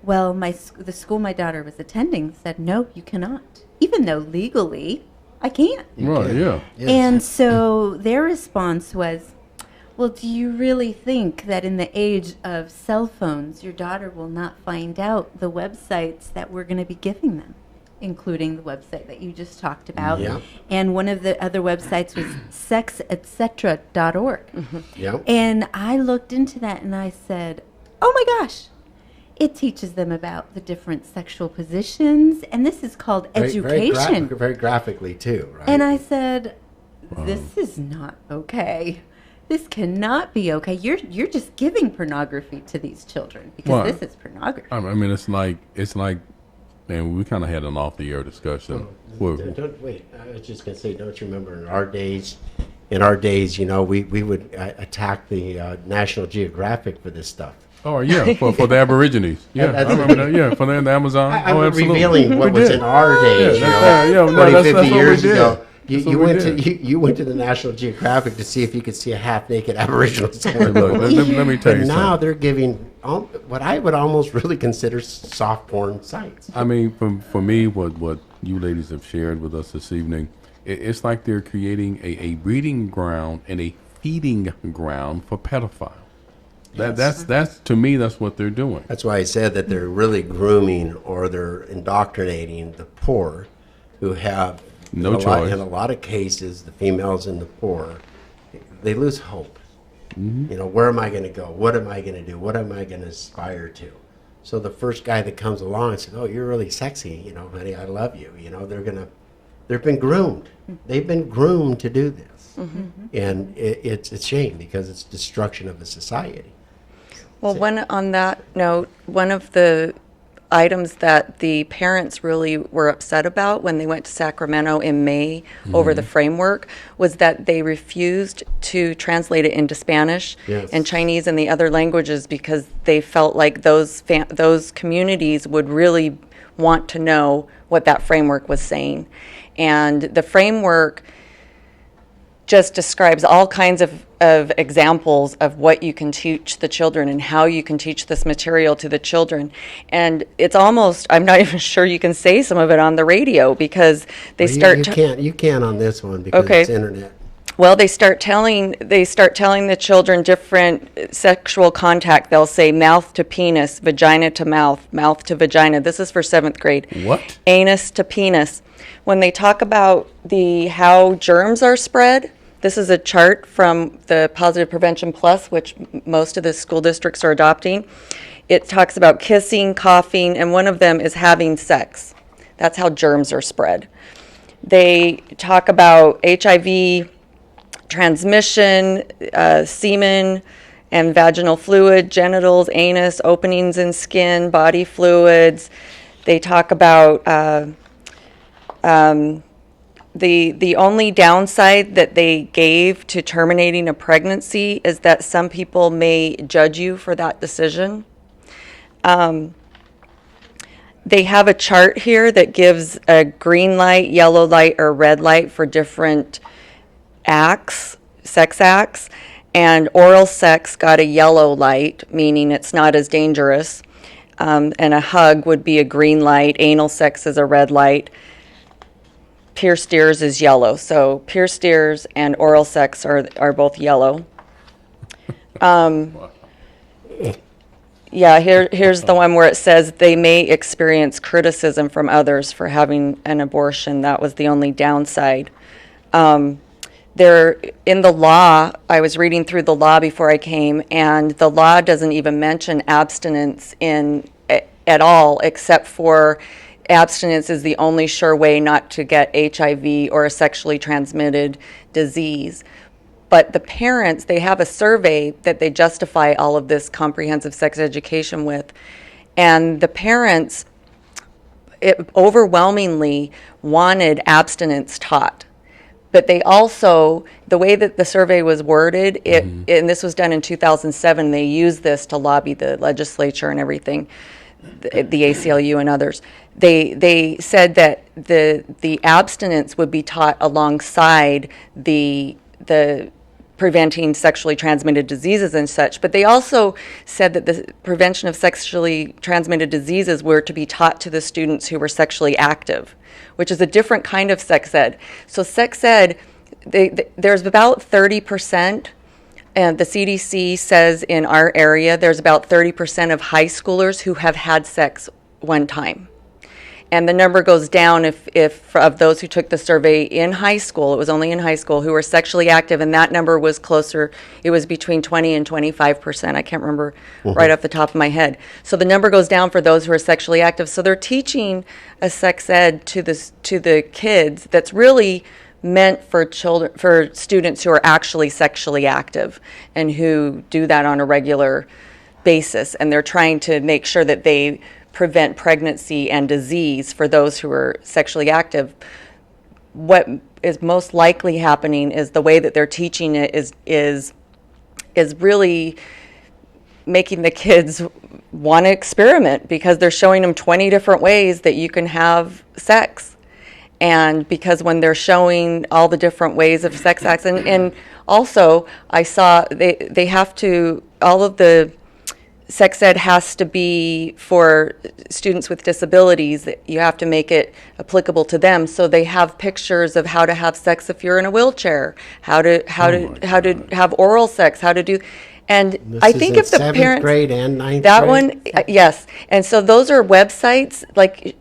Well, the school my daughter was attending said, no, you cannot, even though legally I can't. Right, yeah. Yes. And so their response was, well, do you really think that in the age of cell phones, your daughter will not find out the websites that we're going to be giving them, including the website that you just talked about? Yeah. And one of the other websites was sexetc.org. Yep. And I looked into that and I said, oh my gosh, it teaches them about the different sexual positions. And this is called education. Very graphically, too, right? And I said, this is not okay. This cannot be okay. You're just giving pornography to these children because Well, this is pornography. I mean, it's like, and we kind of had an off-the-air discussion. where- Wait, I was just going to say, don't you remember in our days, we would attack the National Geographic for this stuff. Oh, yeah, for the Aborigines. Yeah, That's- I remember that. Yeah, for the Amazon. I'm absolutely. revealing what We was did. in our days, Yeah, no, 40, that's 50 what we years did. ago. That's You what we went did. you went to the National Geographic to see if you could see a half-naked Aboriginal somewhere. Hey, look, let me tell But you now something. they're giving what I would almost really consider soft porn sites. I mean, for me, what you ladies have shared with us this evening, it's like they're creating a breeding ground and a feeding ground for pedophiles. That's to me, that's what they're doing. That's why I said that they're really grooming or they're indoctrinating the poor, who have No in choice. in a lot of cases, the females and the poor, they lose hope. Where am I going to go? What am I going to do? What am I going to aspire to? So the first guy that comes along and says, "Oh, you're really sexy, honey, I love you." They've been groomed. They've been groomed to do this, and it's a shame because it's destruction of a society. Well, on that note, one of the items that the parents really were upset about when they went to Sacramento in May over the framework was that they refused to translate it into Spanish Yes. and Chinese and the other languages because they felt like those communities would really want to know what that framework was saying. And the framework just describes all kinds of examples of what you can teach the children and how you can teach this material to the children. And it's almost, I'm not even sure you can say some of it on the radio, because they start You can't on this one because Okay. it's internet. well, they start telling the children different sexual contact. They'll say mouth to penis, vagina to mouth, mouth to vagina. This is for 7th grade. What? Anus to penis. When they talk about how germs are spread, this is a chart from the Positive Prevention Plus, which most of the school districts are adopting. It talks about kissing, coughing, and one of them is having sex. That's how germs are spread. They talk about HIV transmission, semen and vaginal fluid, genitals, anus, openings in skin, body fluids. They talk about the only downside that they gave to terminating a pregnancy is that some people may judge you for that decision. They have a chart here that gives a green light, yellow light, or red light for different acts, sex acts, and oral sex got a yellow light, meaning it's not as dangerous, and a hug would be a green light, anal sex is a red light, pierced ears is yellow. So pierced ears and oral sex are both yellow. Yeah, here's the one where it says they may experience criticism from others for having an abortion. That was the only downside. There, in the law, I was reading through the law before I came, and the law doesn't even mention abstinence at all, except for abstinence is the only sure way not to get HIV or a sexually transmitted disease. But the parents, they have a survey that they justify all of this comprehensive sex education with. And the parents overwhelmingly wanted abstinence taught. But they also, the way that the survey was worded, and this was done in 2007, they used this to lobby the legislature and everything, the ACLU and others. They said that the abstinence would be taught alongside the preventing sexually transmitted diseases and such, but they also said that the prevention of sexually transmitted diseases were to be taught to the students who were sexually active, which is a different kind of sex ed. So sex ed, there's about 30%, and the CDC says in our area there's about 30% of high schoolers who have had sex one time. And the number goes down if of those who took the survey in high school, it was only in high school, who were sexually active, and that number was closer, it was between 20 and 25%. I can't remember right off the top of my head. So the number goes down for those who are sexually active. So they're teaching a sex ed to the kids that's really meant for students who are actually sexually active and who do that on a regular basis. And they're trying to make sure that they prevent pregnancy and disease for those who are sexually active. What is most likely happening is the way that they're teaching it is really making the kids want to experiment, because they're showing them 20 different ways that you can have sex. And because when they're showing all the different ways of sex acts, and also I saw they have to, all of the sex ed has to be for students with disabilities. You have to make it applicable to them. So they have pictures of how to have sex if you're in a wheelchair, how to have oral sex, how to do. And This I is think in if the 7th parents, grade and 9th that grade? one, yes. And so those are websites, like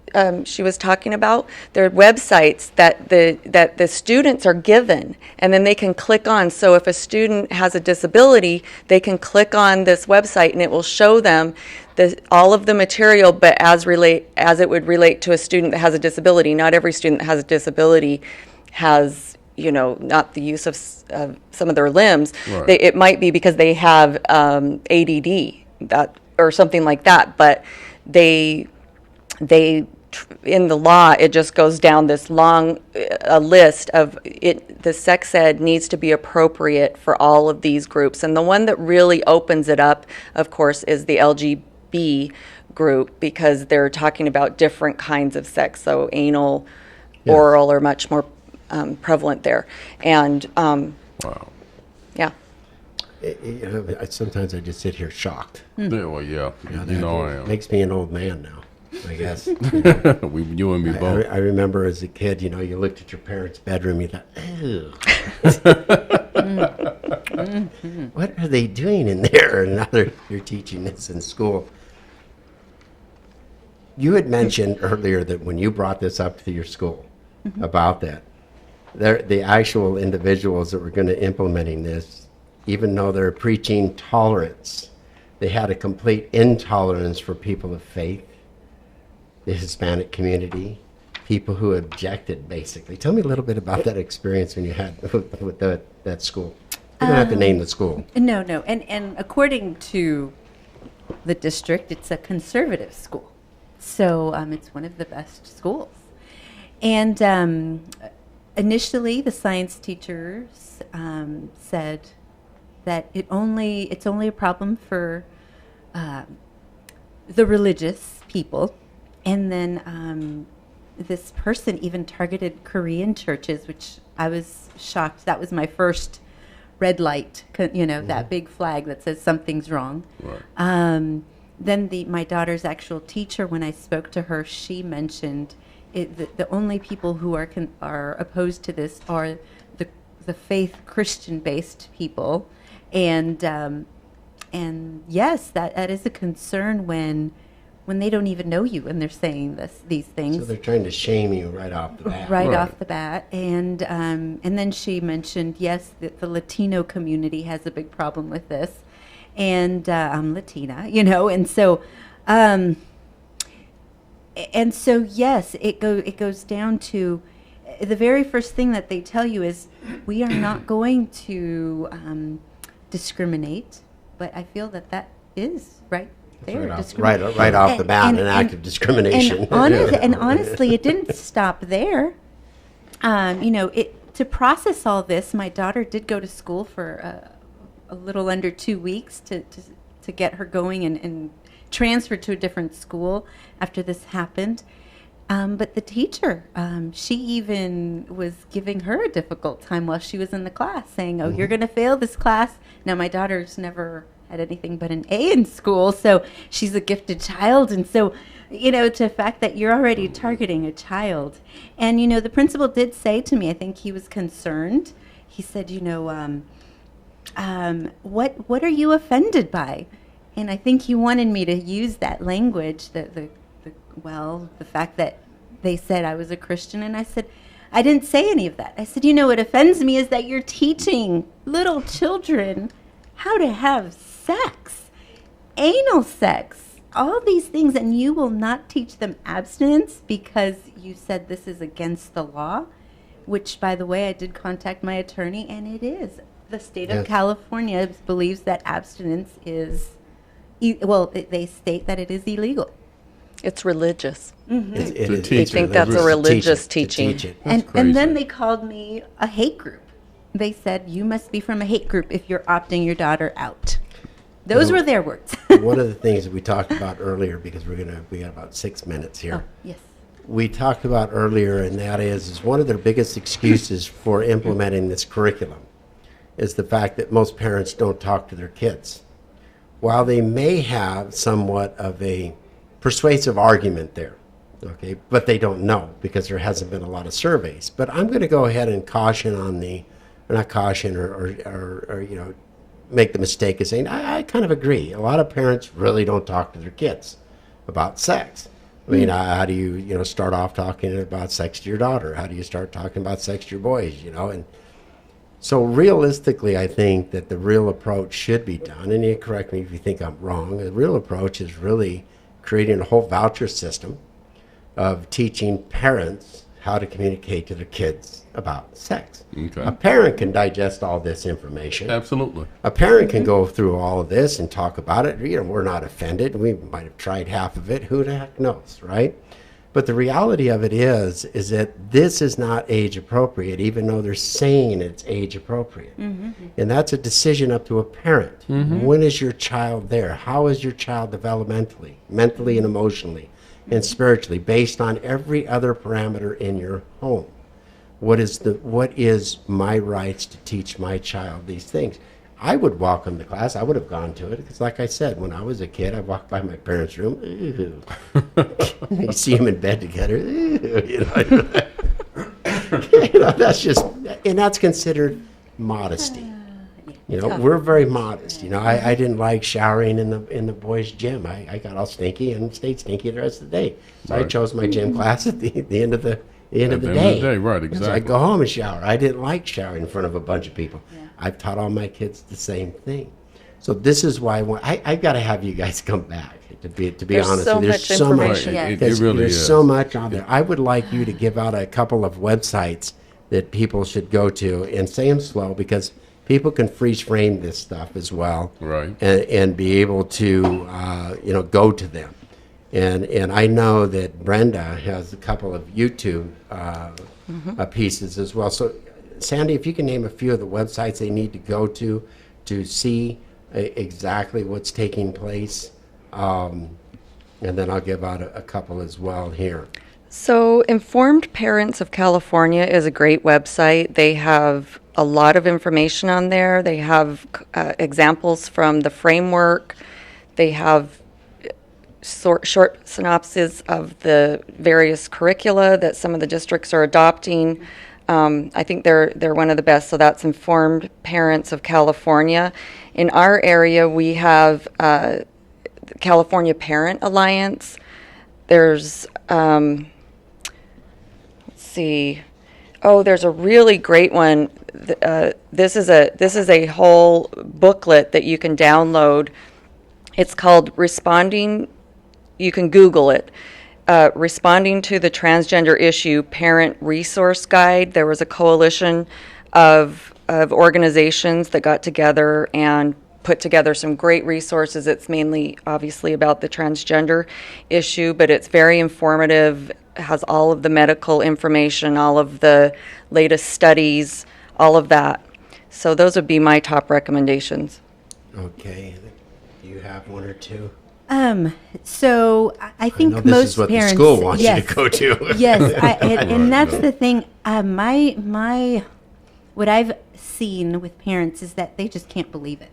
she was talking about. They're websites that the students are given, and then they can click on. So if a student has a disability, they can click on this website, and it will show them all of the material, but as it would relate to a student that has a disability. Not every student that has a disability has, not the use of some of their limbs. Right. It might be because they have ADD or something like that. But they in the law, it just goes down this long list of it. The sex ed needs to be appropriate for all of these groups, and the one that really opens it up, of course, is the LGB group because they're talking about different kinds of sex. So anal, Yes. oral are much more prevalent there. And Wow. yeah. Sometimes I just sit here shocked. Yeah, well, yeah. Yeah, You know I am. Makes me an old man now, I guess. You and me both. I remember as a kid, you know, you looked at your parents' bedroom, you thought, ew. What are they doing in there? And now you're teaching this in school. You had mentioned earlier that when you brought this up to your school about that, the actual individuals that were going to implementing this, even though they're preaching tolerance, they had a complete intolerance for people of faith, the Hispanic community, people who objected, basically. Tell me a little bit about that experience when you had with that school. You don't have to name the school. No, and according to the district, it's a conservative school, so it's one of the best schools. And initially, the science teachers said that it's only a problem for the religious people, and then this person even targeted Korean churches, which I was shocked. That was my first red light, that big flag that says something's wrong. Right. Then my daughter's actual teacher, when I spoke to her, she mentioned the only people who are opposed to this are the faith Christian-based people, and yes, that is a concern when they don't even know you and they're saying these things. So they're trying to shame you right off the bat. Right Right. off the bat, and then she mentioned, yes, that the Latino community has a big problem with this, and I'm Latina, and so yes, it goes down to the very first thing that they tell you is we are not going to discriminate, but I feel that is right there. Right off the bat, an act of discrimination. And honestly, it didn't stop there. To process all this, my daughter did go to school for a little under 2 weeks to get her going and transfer to a different school after this happened. But the teacher, she even was giving her a difficult time while she was in the class, saying, "Oh, you're going to fail this class." Now, my daughter's never had anything but an A in school, so she's a gifted child, and so to the fact that you're already targeting a child. And the principal did say to me, I think he was concerned. He said, what are you offended by? And I think he wanted me to use that language, the fact that they said I was a Christian, and I said, I didn't say any of that. I said, what offends me is that you're teaching little children how to have sex, anal sex, all these things, and you will not teach them abstinence because you said this is against the law, which, by the way, I did contact my attorney, and it is. The state of California believes that abstinence is, they state that it is illegal. It's religious. They They think that's a religious teaching. And crazy. then they called me a hate group. They said, you must be from a hate group if you're opting your daughter out. Those were their words. One of the things that we talked about earlier, because we got about 6 minutes here. Yes. We talked about earlier, and that is one of their biggest excuses for implementing this curriculum is the fact that most parents don't talk to their kids. While they may have somewhat of a persuasive argument there, okay, but they don't know because there hasn't been a lot of surveys. But I'm going to go ahead and caution on not caution or make the mistake of saying, I kind of agree. A lot of parents really don't talk to their kids about sex. I mean, how do you, start off talking about sex to your daughter? How do you start talking about sex to your boys, And so realistically, I think that the real approach should be done, and you correct me if you think I'm wrong, the real approach is really creating a whole voucher system of teaching parents how to communicate to their kids about sex. Okay. A parent can digest all this information. Absolutely. A parent can go through all of this and talk about it. We're not offended. We might have tried half of it. Who the heck knows, right? But the reality of it is that this is not age appropriate, even though they're saying it's age appropriate. And that's a decision up to a parent. When is your child there? How is your child developmentally, mentally and emotionally, and spiritually, based on every other parameter in your home? What is my rights to teach my child these things? I would welcome the class. I would have gone to it because, like I said, when I was a kid, I walked by my parents' room. Ew. You see them in bed together. Ew, that's just, and that's considered modesty. We're very modest. I didn't like showering in the boys' gym. I got all stinky and stayed stinky the rest of the day. So I chose my gym class at the end of the day. Right, exactly. So I go home and shower. I didn't like showering in front of a bunch of people. Yeah. I've taught all my kids the same thing. So this is why I've got to have you guys come back. To be honest, there's so much information. It really there's is. so much on there. I would like you to give out a couple of websites that people should go to, and say them slow because people can freeze frame this stuff as well, right? And be able to go to them. And I know that Brenda has a couple of YouTube pieces as well. So, Sandy, if you can name a few of the websites they need to go to see exactly what's taking place, and then I'll give out a couple as well here. So, Informed Parents of California is a great website. They have a lot of information on there. They have examples from the framework. They have short synopses of the various curricula that some of the districts are adopting. I think they're one of the best. So that's Informed Parents of California. In our area, we have the California Parent Alliance. There's let's see. Oh, there's a really great one. This is a whole booklet that you can download. It's called Responding. You can Google it. Responding to the Transgender Issue Parent Resource Guide. There was a coalition of organizations that got together and put together some great resources. It's mainly, obviously, about the transgender issue, but it's very informative, has all of the medical information, all of the latest studies, all of that. So those would be my top recommendations. Okay. Do you have one or two? So I think this most is what parents, the school wants yes, you to go to. Yes, and that's the thing. What I've seen with parents is that they just can't believe it.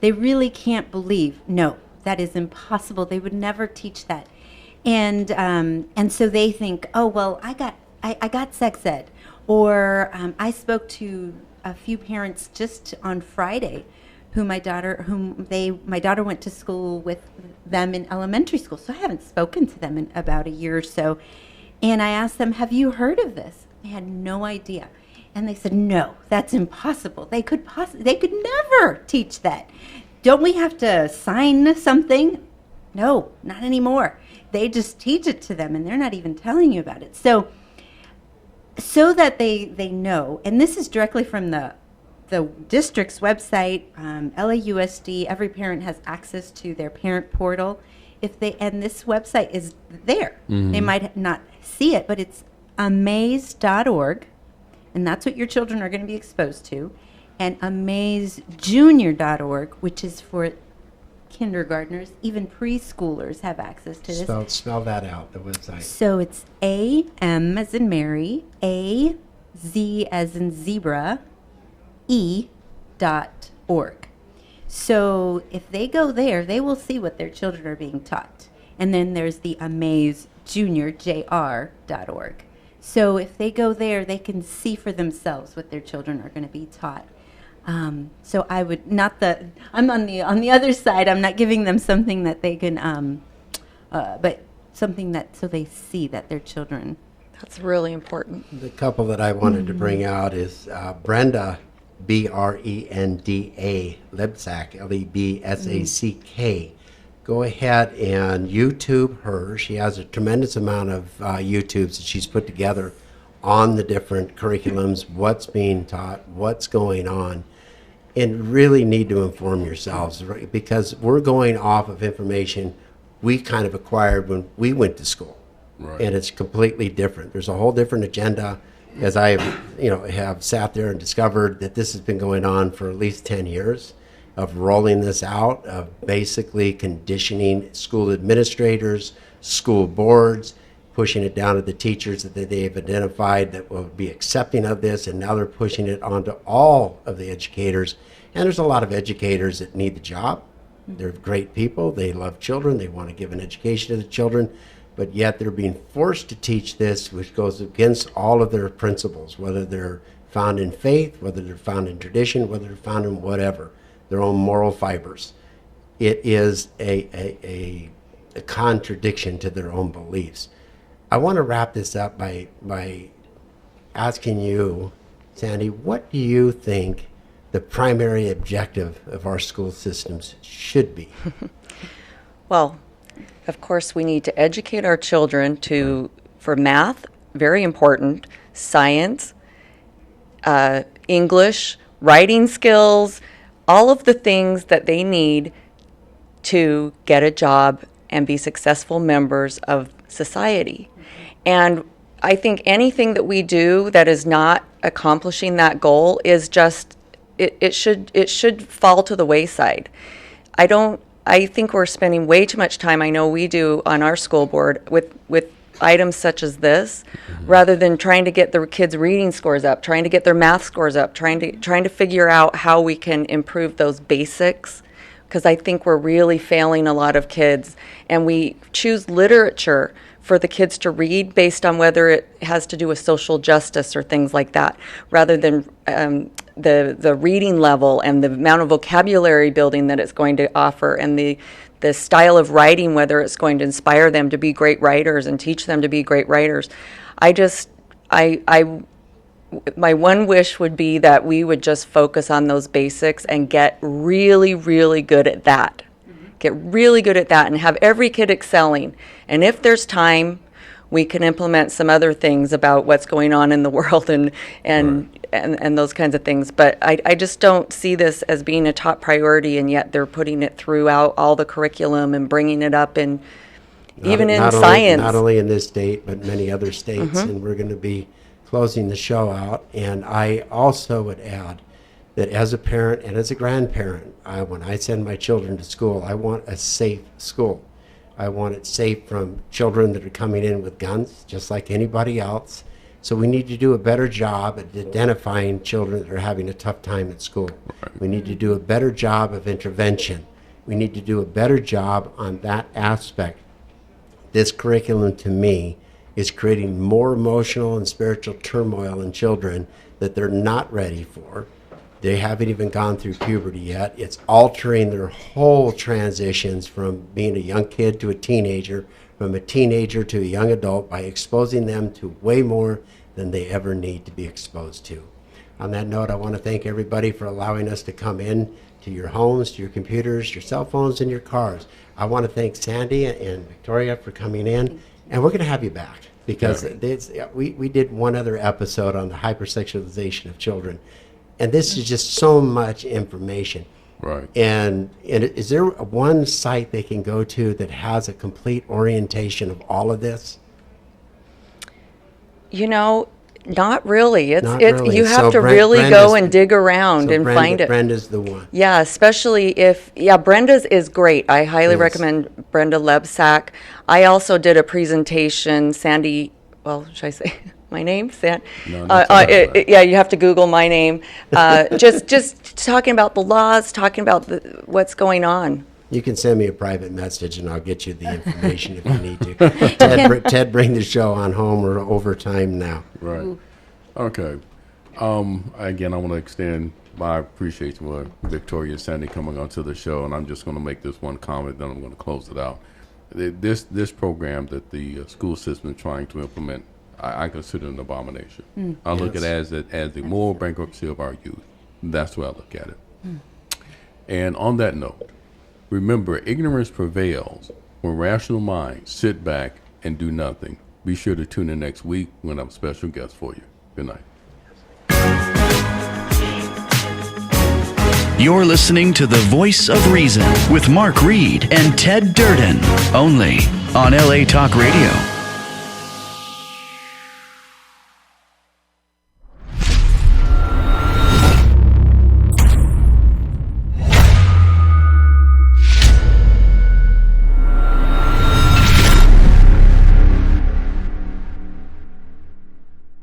They really can't believe. No, that is impossible. They would never teach that, and so they think, oh well, I got sex ed, or I spoke to a few parents just on Friday. My daughter went to school with them in elementary school, so I haven't spoken to them in about a year or so. And I asked them, "Have you heard of this?" They had no idea, and they said, "No, that's impossible. They could never teach that. Don't we have to sign something?" No, not anymore. They just teach it to them, and they're not even telling you about it. So that they know, and this is directly from the district's website, LAUSD. Every parent has access to their parent portal. And this website is there. Mm-hmm. They might not see it, but it's amaze.org, and that's what your children are going to be exposed to, and amazejunior.org, which is for kindergartners. Even preschoolers have access to this. Spell that out, the website. So it's AM as in Mary, AZ as in zebra, E.org. So if they go there, they will see what their children are being taught. And then there's the amazejuniorjr.org. So if they go there, they can see for themselves what their children are going to be taught. So I would I'm on the other side. I'm not giving them something that they can, but something that so they see that their children. That's really important. The couple that I wanted to bring out is Brenda. Brenda Lebsack, Lebsack. Go ahead and YouTube her. She has a tremendous amount of YouTubes that she's put together on the different curriculums, what's being taught, what's going on, and really need to inform yourselves, right? Because we're going off of information we kind of acquired when we went to school. Right. and it's completely different. There's a whole different agenda. As I, have sat there and discovered that this has been going on for at least 10 years of rolling this out, of basically conditioning school administrators, school boards, pushing it down to the teachers that they've identified that will be accepting of this, and now they're pushing it onto all of the educators. And there's a lot of educators that need the job. They're great people. They love children. They want to give an education to the children. But yet they're being forced to teach this, which goes against all of their principles, whether they're found in faith, whether they're found in tradition, whether they're found in whatever, their own moral fibers. It is a contradiction to their own beliefs. I want to wrap this up by asking you, Sandy, what do you think the primary objective of our school systems should be? Well, of course, we need to educate our children for math, very important, science, English, writing skills, all of the things that they need to get a job and be successful members of society. And I think anything that we do that is not accomplishing that goal is just, it should fall to the wayside. I think we're spending way too much time, I know we do on our school board, with items such as this, rather than trying to get the kids' reading scores up, trying to get their math scores up, trying to figure out how we can improve those basics, because I think we're really failing a lot of kids. And we choose literature for the kids to read based on whether it has to do with social justice or things like that, rather than the reading level and the amount of vocabulary building that it's going to offer, and the style of writing, whether it's going to inspire them to be great writers and teach them to be great writers. My one wish would be that we would just focus on those basics and get really, really good at that. Get really good at that and have every kid excelling. And if there's time, we can implement some other things about what's going on in the world and those kinds of things. But I just don't see this as being a top priority, and yet they're putting it throughout all the curriculum and bringing it up in science. Not only in this state, but many other states. And we're going to be closing the show out. And I also would add that as a parent and as a grandparent, when I send my children to school, I want a safe school. I want it safe from children that are coming in with guns, just like anybody else. So we need to do a better job at identifying children that are having a tough time at school. We need to do a better job of intervention. We need to do a better job on that aspect. This curriculum, to me, is creating more emotional and spiritual turmoil in children that they're not ready for. They haven't even gone through puberty yet. It's altering their whole transitions from being a young kid to a teenager, from a teenager to a young adult, by exposing them to way more than they ever need to be exposed to. On that note, I want to thank everybody for allowing us to come in to your homes, to your computers, your cell phones, and your cars. I want to thank Sandy and Victoria for coming in, and we're going to have you back, because we did one other episode on the hypersexualization of children. And this is just so much information. Right. And is there one site they can go to that has a complete orientation of all of this? Not really. Not really. You have So to Brenda's- go and dig around and find it. Brenda's the one. Yeah, especially Brenda's is great. I highly recommend Brenda Lebsack. I also did a presentation, Sandy, should I say my name? No, that's all right. Yeah, you have to Google my name. Just talking about the laws, talking about what's going on. You can send me a private message and I'll get you the information if you need to. Ted, bring the show on home. We're over time now. Right. Okay. Again, I want to extend my appreciation for Victoria and Sandy coming onto the show, and I'm just going to make this one comment, then I'm going to close it out. This program that the school system is trying to implement, I consider an abomination. I look at it as the moral bankruptcy of our youth. That's the way I look at it. And on that note, remember, ignorance prevails when rational minds sit back and do nothing. Be sure to tune in next week when I have a special guest for you. Good night. You're listening to The Voice of Reason with Mark Reed and Ted Durden, only on LA Talk Radio.